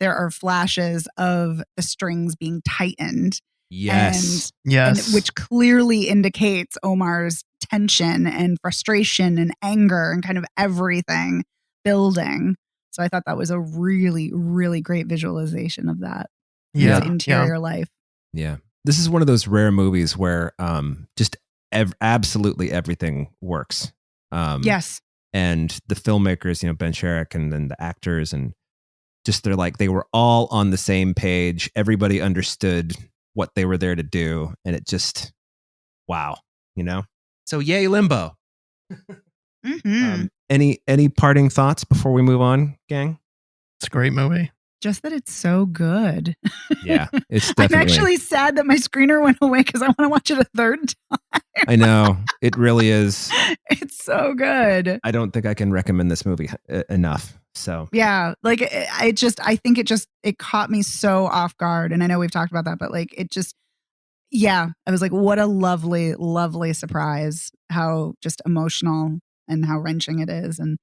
there are flashes of the strings being tightened. Yes. And which clearly indicates Omar's tension and frustration and anger and kind of everything building. So I thought that was a really, really great visualization of that. Yeah. Interior life. Yeah. This is one of those rare movies where just absolutely everything works. Yes. And the filmmakers, Ben Sherrick, and then the actors, and just they were all on the same page. Everybody understood what they were there to do. And it just, wow, So yay, Limbo. Any parting thoughts before we move on, gang? It's a great movie. Just that it's so good. Yeah, it's definitely. I'm actually sad that my screener went away because I want to watch it a third time. I know. It really is. It's so good. I don't think I can recommend this movie enough. So yeah, like I think it caught me so off guard. And I know we've talked about that, but I was like, what a lovely, lovely surprise. How just emotional and how wrenching it is. And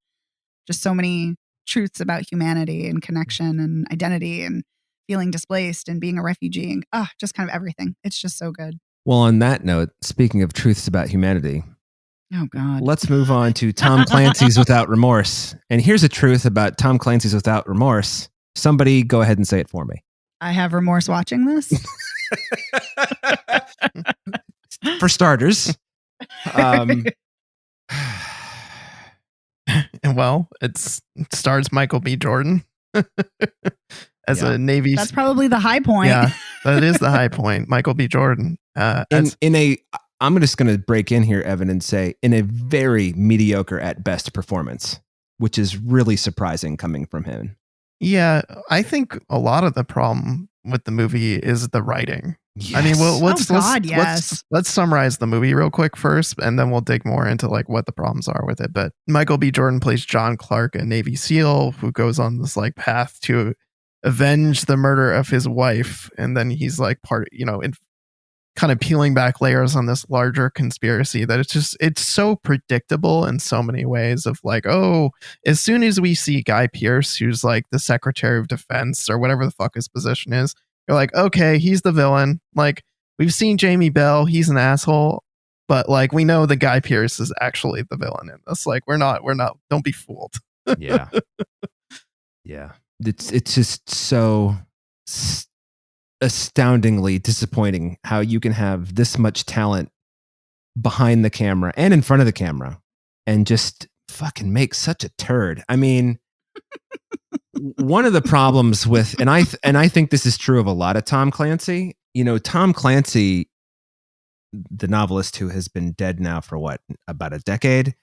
just so many truths about humanity and connection and identity and feeling displaced and being a refugee and just kind of everything. It's just so good. Well, on that note, speaking of truths about humanity, oh God, let's move on to Tom Clancy's Without Remorse. And here's a truth about Tom Clancy's Without Remorse. Somebody go ahead and say it for me. I have remorse watching this. For starters. Well, it stars Michael B. Jordan as a Navy. That's probably the high point. Yeah, that is the high point. Michael B. Jordan. I'm just going to break in here, Evan, and say in a very mediocre at best performance, which is really surprising coming from him. Yeah, I think a lot of the problem with the movie is the writing. Yes. I mean, well, yes. let's summarize the movie real quick first, and then we'll dig more into like what the problems are with it. But Michael B. Jordan plays John Clark, a Navy SEAL who goes on this like path to avenge the murder of his wife, and then he's like in kind of peeling back layers on this larger conspiracy that it's so predictable in so many ways of like, oh, as soon as we see Guy Pearce, who's like the Secretary of Defense or whatever the fuck his position is, you're like, okay, he's the villain. Like, we've seen Jamie Bell, he's an asshole, but like we know the Guy Pearce is actually the villain in this. Like, we're not, don't be fooled. Yeah. Yeah. It's just so astoundingly disappointing how you can have this much talent behind the camera and in front of the camera and just fucking make such a turd. I mean, one of the problems with, and I think this is true of a lot of Tom Clancy, Tom Clancy, the novelist who has been dead now for about a decade.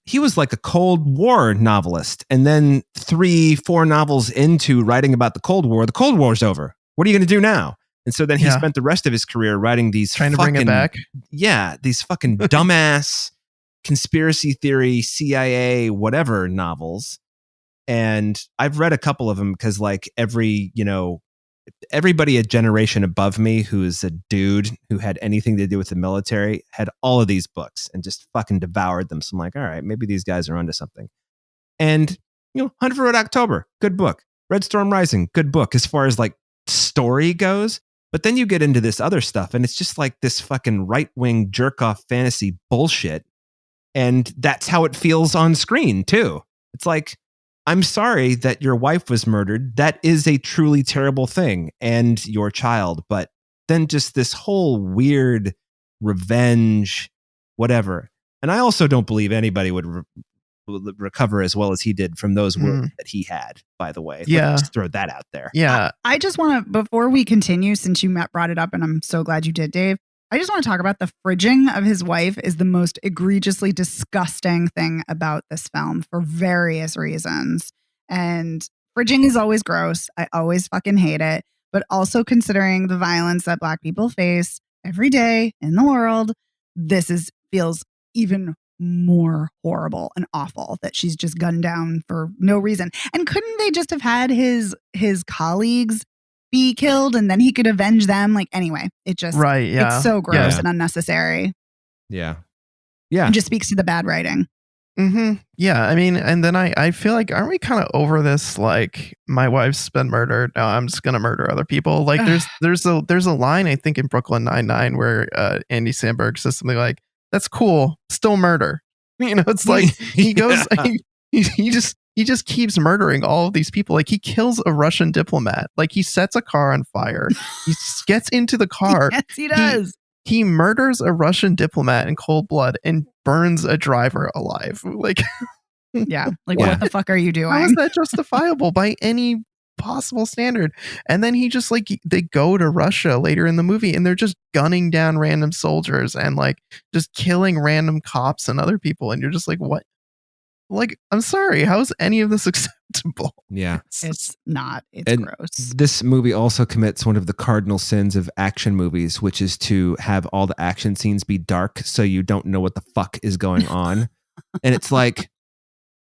He was like a Cold War novelist. And then 3-4 novels into writing about the Cold War's over. What are you going to do now? And so then he spent the rest of his career writing these trying to bring it back. Yeah, these fucking dumbass conspiracy theory, CIA, whatever novels. And I've read a couple of them because like everybody a generation above me who is a dude who had anything to do with the military had all of these books and just fucking devoured them. So I'm like, all right, maybe these guys are onto something. And, Hunt for Red October, good book. Red Storm Rising, good book as far as like story goes. But then you get into this other stuff and it's just like this fucking right-wing jerk-off fantasy bullshit. And that's how it feels on screen too. It's like, I'm sorry that your wife was murdered. That is a truly terrible thing, and your child. But then just this whole weird revenge, whatever. And I also don't believe anybody would recover as well as he did from those wounds that he had, by the way. Yeah. Let's just throw that out there. Yeah. I just want to, before we continue, since you brought it up, and I'm so glad you did, Dave, I just want to talk about the fridging of his wife is the most egregiously disgusting thing about this film for various reasons. And fridging is always gross. I always fucking hate it. But also considering the violence that Black people face every day in the world, this feels even more horrible and awful that she's just gunned down for no reason. And couldn't they just have had his colleagues be killed and then he could avenge them? Like, anyway, it's so gross and unnecessary. Yeah. It just speaks to the bad writing. Mm-hmm. Yeah, I mean, and then I feel like, aren't we kind of over this? Like, my wife's been murdered. Now I'm just gonna murder other people. Like, there's a line I think in Brooklyn Nine-Nine where Andy Samberg says something like, "That's cool, still murder." It's like he goes, he just keeps murdering all of these people. Like, he kills a Russian diplomat. Like, he sets a car on fire. He gets into the car. Yes, he does. He murders a Russian diplomat in cold blood and burns a driver alive. Like, what the fuck are you doing? How is that justifiable by any possible standard? And then he just they go to Russia later in the movie and they're just gunning down random soldiers and like just killing random cops and other people. And you're just like, what? Like, I'm sorry, how is any of this acceptable? Yeah. It's not. It's gross. This movie also commits one of the cardinal sins of action movies, which is to have all the action scenes be dark so you don't know what the fuck is going on. And it's like,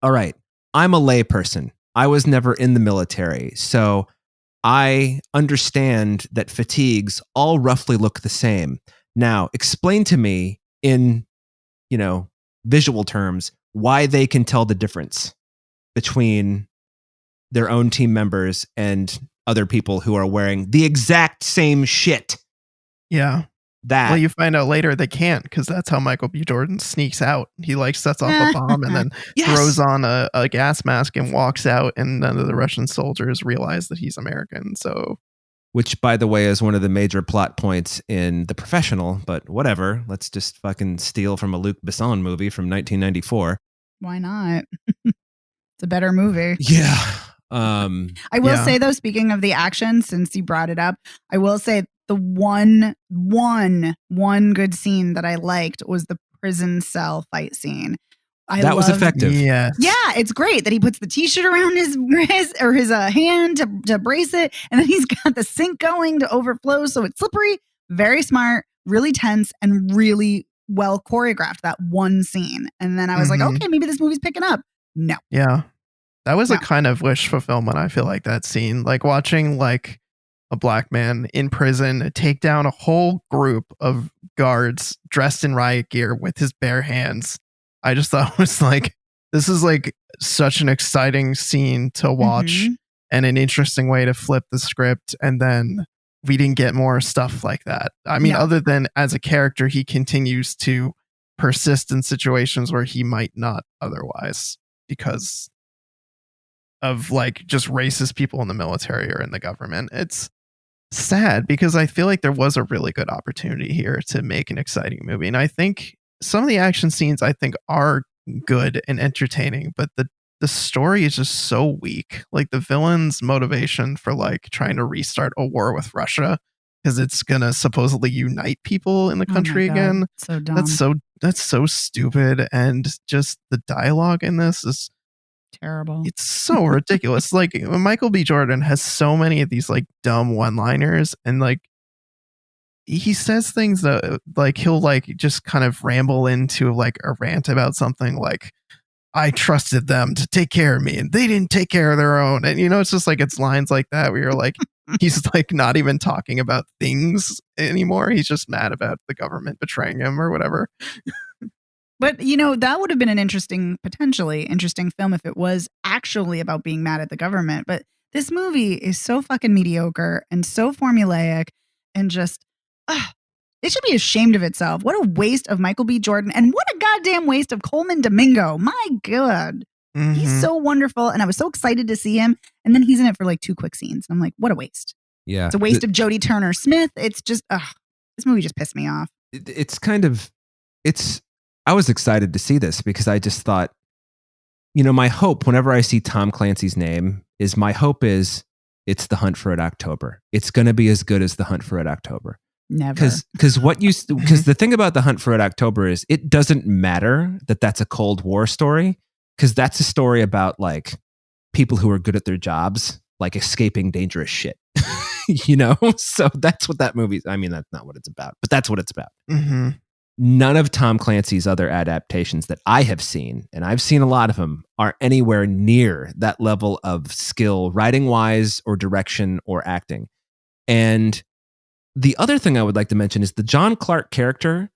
all right, I'm a layperson. I was never in the military. So I understand that fatigues all roughly look the same. Now, explain to me in, visual terms, why they can tell the difference between their own team members and other people who are wearing the exact same shit. Yeah. Well, you find out later they can't, because that's how Michael B. Jordan sneaks out. He sets off a bomb and then throws on a gas mask and walks out, and none of the Russian soldiers realize that he's American. So, which, by the way, is one of the major plot points in The Professional, but whatever. Let's just fucking steal from a Luc Besson movie from 1994. Why not? It's a better movie. Yeah. I will Yeah. say though, speaking of the action, since you brought it up, I will say the one good scene that I liked was the prison cell fight scene. That was effective. Yes. Yeah, it's great that he puts the t-shirt around his wrist or his hand to brace it, and then he's got the sink going to overflow, so it's slippery. Very smart, really tense, and really well choreographed. That one scene, and then I was like, okay, maybe this movie's picking up. No. Yeah. That was No. a kind of wish fulfillment. I feel like that scene, like watching like a black man in prison take down a whole group of guards dressed in riot gear with his bare hands. I just thought it was like, this is like such an exciting scene to watch and an interesting way to flip the script. And then we didn't get more stuff like that. I mean, other than as a character, he continues to persist in situations where he might not otherwise because of like just racist people in the military or in the government. It's sad because I feel like there was a really good opportunity here to make an exciting movie. And I think some of the action scenes I think are good and entertaining, but the story is just so weak. Like the villain's motivation for like trying to restart a war with Russia because it's gonna supposedly unite people in the country again. So dumb. That's so stupid. And just the dialogue in this is terrible. It's so ridiculous. Like Michael B. Jordan has so many of these like dumb one-liners, and like he says things that like he'll like just kind of ramble into like a rant about something like, I trusted them to take care of me and they didn't take care of their own. And it's just like, it's lines like that where you're like, he's like not even talking about things anymore. He's just mad about the government betraying him or whatever. But, that would have been an potentially interesting film if it was actually about being mad at the government. But this movie is so fucking mediocre and so formulaic and just, it should be ashamed of itself. What a waste of Michael B. Jordan, and what a goddamn waste of Coleman Domingo. My God. He's so wonderful, and I was so excited to see him. And then he's in it for like 2 quick scenes. I'm like, what a waste. Yeah. It's a waste of Jodie Turner-Smith. It's just, this movie just pissed me off. I was excited to see this because I just thought, my hope whenever I see Tom Clancy's name is it's The Hunt for Red October. It's going to be as good as The Hunt for Red October. Never. Because the thing about The Hunt for Red October is it doesn't matter that that's a Cold War story, because that's a story about like people who are good at their jobs, like escaping dangerous shit. So that's what that movie. I mean, that's not what it's about, but that's what it's about. None of Tom Clancy's other adaptations that I have seen, and I've seen a lot of them, are anywhere near that level of skill, writing wise or direction or acting. And the other thing I would like to mention is the John Clark character.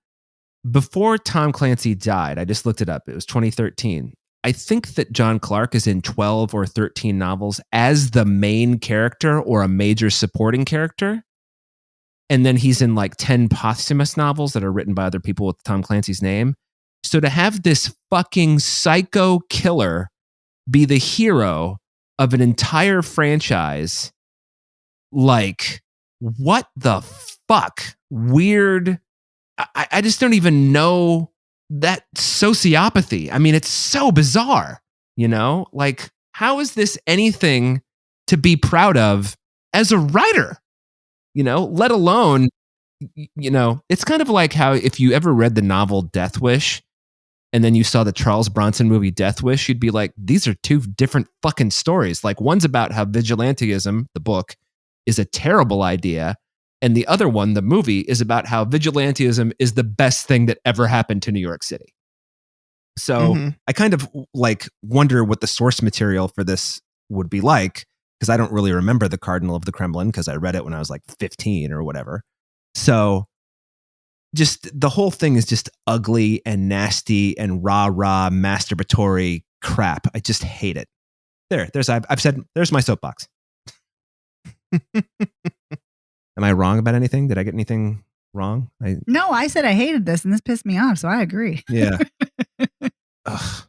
Before Tom Clancy died, I just looked it up. It was 2013. I think that John Clark is in 12 or 13 novels as the main character or a major supporting character. And then he's in like 10 posthumous novels that are written by other people with Tom Clancy's name. So to have this fucking psycho killer be the hero of an entire franchise, like, what the fuck? Weird. I just don't even know that sociopathy. I mean, it's so bizarre, Like, how is this anything to be proud of as a writer? Let alone, it's kind of like how if you ever read the novel Death Wish and then you saw the Charles Bronson movie Death Wish, you'd be like, these are 2 different fucking stories. Like, one's about how vigilantism, the book, is a terrible idea. And the other one, the movie, is about how vigilantism is the best thing that ever happened to New York City. So I kind of like wonder what the source material for this would be like, because I don't really remember The Cardinal of the Kremlin because I read it when I was like 15 or whatever. So just the whole thing is just ugly and nasty and rah-rah masturbatory crap. I just hate it. I've said, there's my soapbox. Am I wrong about anything? Did I get anything wrong? No, I said I hated this and this pissed me off, so I agree. Yeah. Ugh.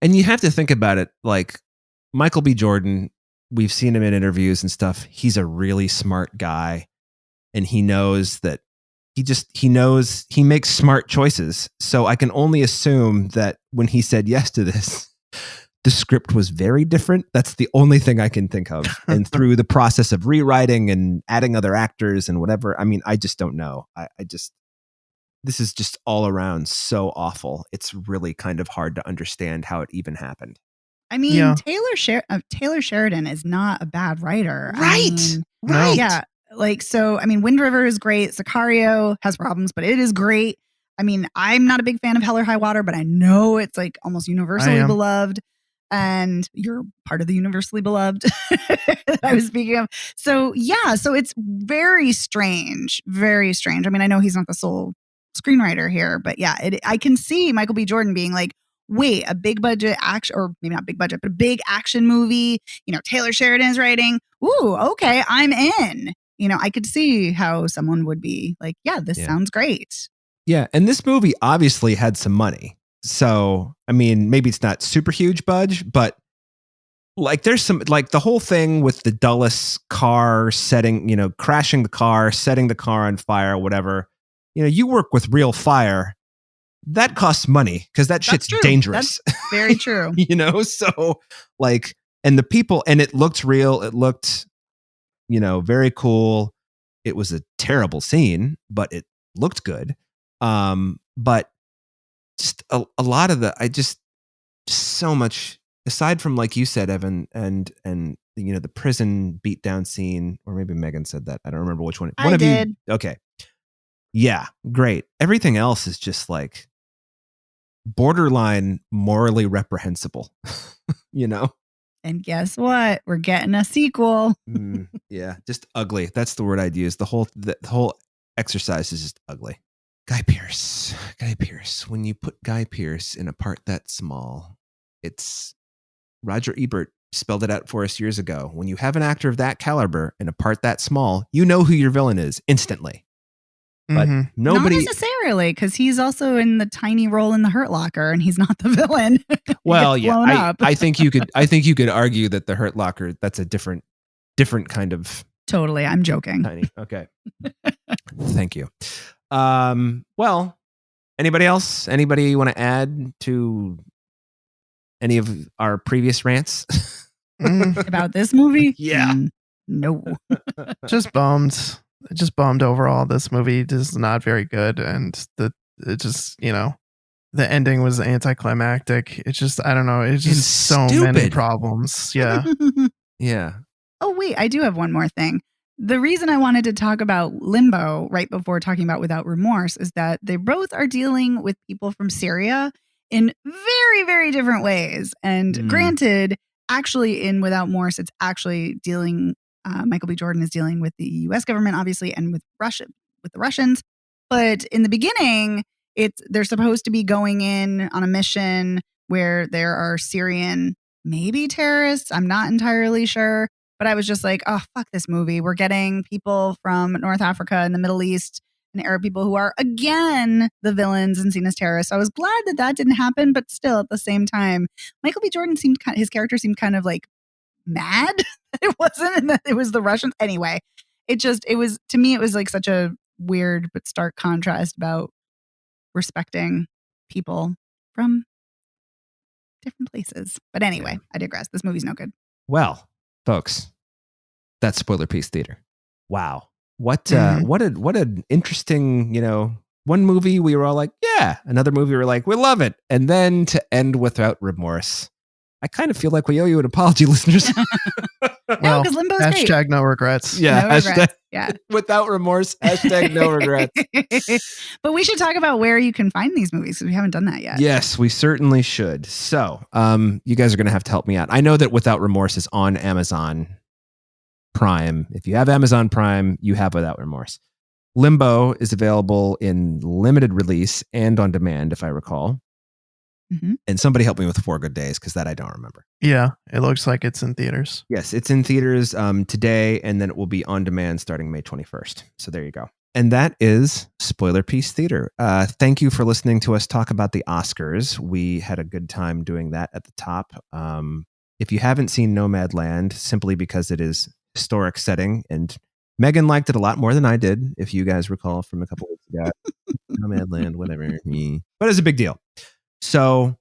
And you have to think about it, like Michael B. Jordan, we've seen him in interviews and stuff. He's a really smart guy, and he knows that he makes smart choices. So I can only assume that when he said yes to this the script was very different. That's the only thing I can think of. And through the process of rewriting and adding other actors and whatever, I mean, I just don't know. This is just all around so awful. It's really kind of hard to understand how it even happened. I mean, Taylor Sheridan is not a bad writer. Right. Yeah. Like, so, I mean, Wind River is great. Sicario has problems, but it is great. I mean, I'm not a big fan of Hell or High Water, but I know it's like almost universally beloved. And you're part of the universally beloved that I was speaking of. So, yeah. So it's very strange. Very strange. I mean, I know he's not the sole screenwriter here, but yeah, I can see Michael B. Jordan being like, wait, a big budget action, or maybe not big budget, but a big action movie, Taylor Sheridan's writing. Ooh, okay, I'm in. I could see how someone would be like, yeah, this sounds great. Yeah. And this movie obviously had some money. So, I mean, maybe it's not super huge budget, but like there's some, like the whole thing with the Dulles car setting, crashing the car, setting the car on fire, whatever. You work with real fire. That costs money because that shit's dangerous. That's very true. So like, and the people, and it looked real. It looked, very cool. It was a terrible scene, but it looked good. But just a lot of just so much, aside from, like you said, Evan, and the prison beatdown scene, or maybe Megan said that. I don't remember which one. I did. Okay. Yeah, great. Everything else is just like borderline morally reprehensible, And guess what? We're getting a sequel. Yeah, just ugly. That's the word I'd use. The whole exercise is just ugly. Guy Pearce. When you put Guy Pearce in a part that small, it's Roger Ebert spelled it out for us years ago. When you have an actor of that caliber in a part that small, you know who your villain is instantly. But nobody, not necessarily, because he's also in the tiny role in the Hurt Locker, and he's not the villain. Well, yeah, I think you could argue that the Hurt Locker, that's a different kind of. Totally, I'm joking. Tiny. Okay. Thank you. Well, anybody else? Anybody want to add to any of our previous rants about this movie? Yeah. No. Just bummed. Just bummed overall. This movie is not very good, and the ending was anticlimactic. It's just, I don't know. It's just so many problems. Yeah. Yeah. Oh wait, I do have one more thing. The reason I wanted to talk about Limbo right before talking about Without Remorse is that they both are dealing with people from Syria in very, very different ways. And granted, actually in Without Remorse, it's actually dealing. Michael B. Jordan is dealing with the U.S. government, obviously, and with the Russians. But in the beginning, they're supposed to be going in on a mission where there are Syrian, maybe terrorists. I'm not entirely sure. But I was just like, oh, fuck this movie. We're getting people from North Africa and the Middle East and Arab people who are, again, the villains and seen as terrorists. So I was glad that didn't happen. But still, at the same time, Michael B. Jordan his character seemed kind of like mad that it wasn't, and that it was the Russians. Anyway, to me, it was like such a weird but stark contrast about respecting people from different places. But anyway, I digress. This movie's no good. Well, folks, that's Spoiler Piece Theater. Wow. What an interesting, one movie we were all like, yeah. Another movie we were like, we love it. And then to end Without Remorse. I kind of feel like we owe you an apology, listeners. No, because Limbo's great. Hashtag no regrets. Yeah. No regrets. Yeah. Without Remorse. Hashtag no regrets. But we should talk about where you can find these movies, because we haven't done that yet. Yes, we certainly should. So you guys are going to have to help me out. I know that Without Remorse is on Amazon Prime. If you have Amazon Prime, you have Without Remorse. Limbo is available in limited release and on demand, if I recall. Mm-hmm. And somebody help me with 4 Good Days, because that I don't remember. Yeah, it looks like it's in theaters. Yes, it's in theaters today, and then it will be on demand starting May 21st. So there you go. And that is Spoiler Piece Theater. Thank you for listening to us talk about the Oscars. We had a good time doing that at the top. If you haven't seen Nomadland, simply because it is historic setting, and Megan liked it a lot more than I did, if you guys recall from a couple weeks ago. Nomadland, whatever. But it's a big deal. So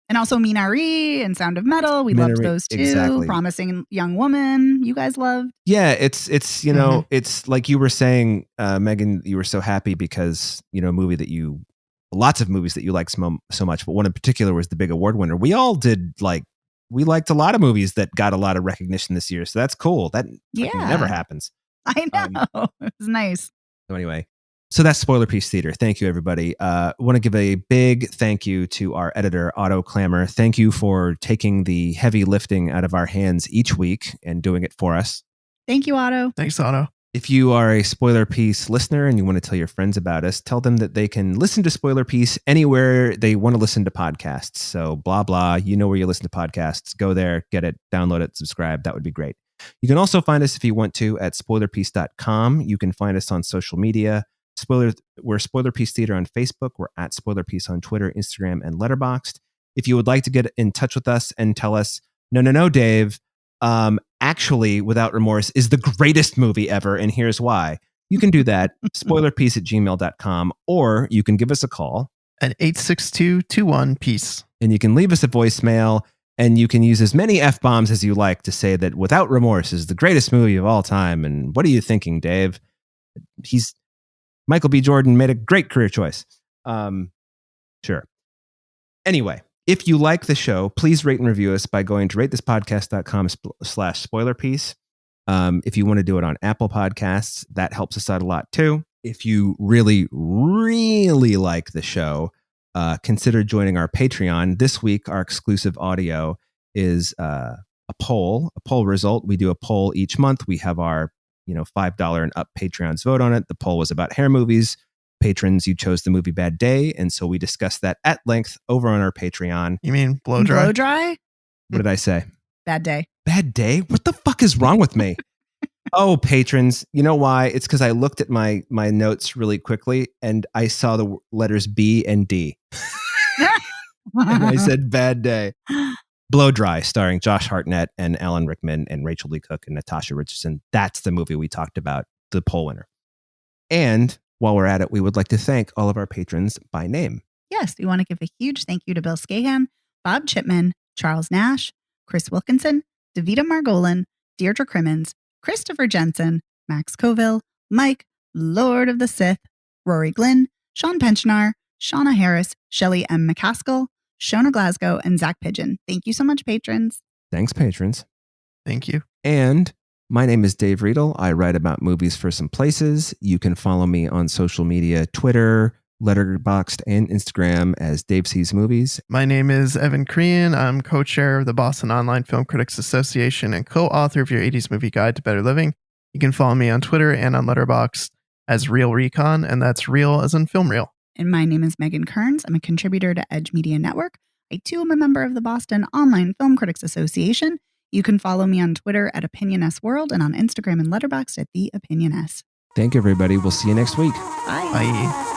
And also Minari and Sound of Metal. We loved Minari, those too. exactly. Promising Young Woman. You guys loved. Yeah, it's you know, it's like you were saying, Megan, you were so happy because, you know, a movie that you, lots of movies that you like so much, but one in particular was the big award winner. We all did, like, we liked a lot of movies that got a lot of recognition this year. So that's cool. That never happens. I know. It was nice. So anyway, so that's Spoiler Piece Theater. Thank you, everybody. Want to give a big thank you to our editor, Otto Clammer. Thank you for taking the heavy lifting out of our hands each week and doing it for us. Thank you, Otto. Thanks, Otto. If you are a Spoiler Piece listener and you want to tell your friends about us, tell them that they can listen to Spoiler Piece anywhere they want to listen to podcasts. So blah, blah, you know where you listen to podcasts. Go there, get it, download it, subscribe. That would be great. You can also find us if you want to at spoilerpiece.com. You can find us on social media. We're Spoiler Piece Theater on Facebook. We're at Spoiler Piece on Twitter, Instagram, and Letterboxd. If you would like to get in touch with us and tell us, no, Dave, actually, Without Remorse is the greatest movie ever, and here's why. You can do that, spoilerpiece@gmail.com, or you can give us a call at 862-21-PEACE. And you can leave us a voicemail, and you can use as many F-bombs as you like to say that Without Remorse is the greatest movie of all time. And what are you thinking, Dave? Michael B. Jordan made a great career choice. Sure. Anyway, if you like the show, please rate and review us by going to ratethispodcast.com/spoilerpiece. If you want to do it on Apple Podcasts, that helps us out a lot too. If you really, really like the show, consider joining our Patreon. This week, our exclusive audio is a poll result. We do a poll each month. We have our $5 and up Patreons vote on it. The poll was about hair movies. Patrons, you chose the movie Bad Day, and so we discussed that at length over on our Patreon. You mean blow dry? Blow dry? What did I say? Bad Day. Bad Day? What the fuck is wrong with me? Oh, patrons, you know why? It's because I looked at my notes really quickly and I saw the letters B and D. And I said Bad Day. Blow Dry, starring Josh Hartnett and Alan Rickman and Rachel Lee Cook and Natasha Richardson. That's the movie we talked about, the poll winner. And while we're at it, we would like to thank all of our patrons by name. Yes, we want to give a huge thank you to Bill Scahan, Bob Chipman, Charles Nash, Chris Wilkinson, Davida Margolin, Deirdre Crimmins, Christopher Jensen, Max Coville, Mike, Lord of the Sith, Rory Glynn, Sean Pensionar, Shauna Harris, Shelley M. McCaskill, Shona Glasgow, and Zach Pigeon. Thank you so much, patrons. Thanks, patrons. Thank you. And my name is Dave Riedel. I write about movies for some places. You can follow me on social media, Twitter, Letterboxd, and Instagram as Dave Sees Movies. My name is Evan Crean. I'm co-chair of the Boston Online Film Critics Association and co-author of your 80s Movie Guide to Better Living. You can follow me on Twitter and on Letterboxd as Real Recon, and that's real as in film reel. And my name is Megan Kearns. I'm a contributor to Edge Media Network. I too am a member of the Boston Online Film Critics Association. You can follow me on Twitter at OpinionSWorld and on Instagram and Letterboxd at The Opinion S. Thank you, everybody. We'll see you next week. Bye. Bye.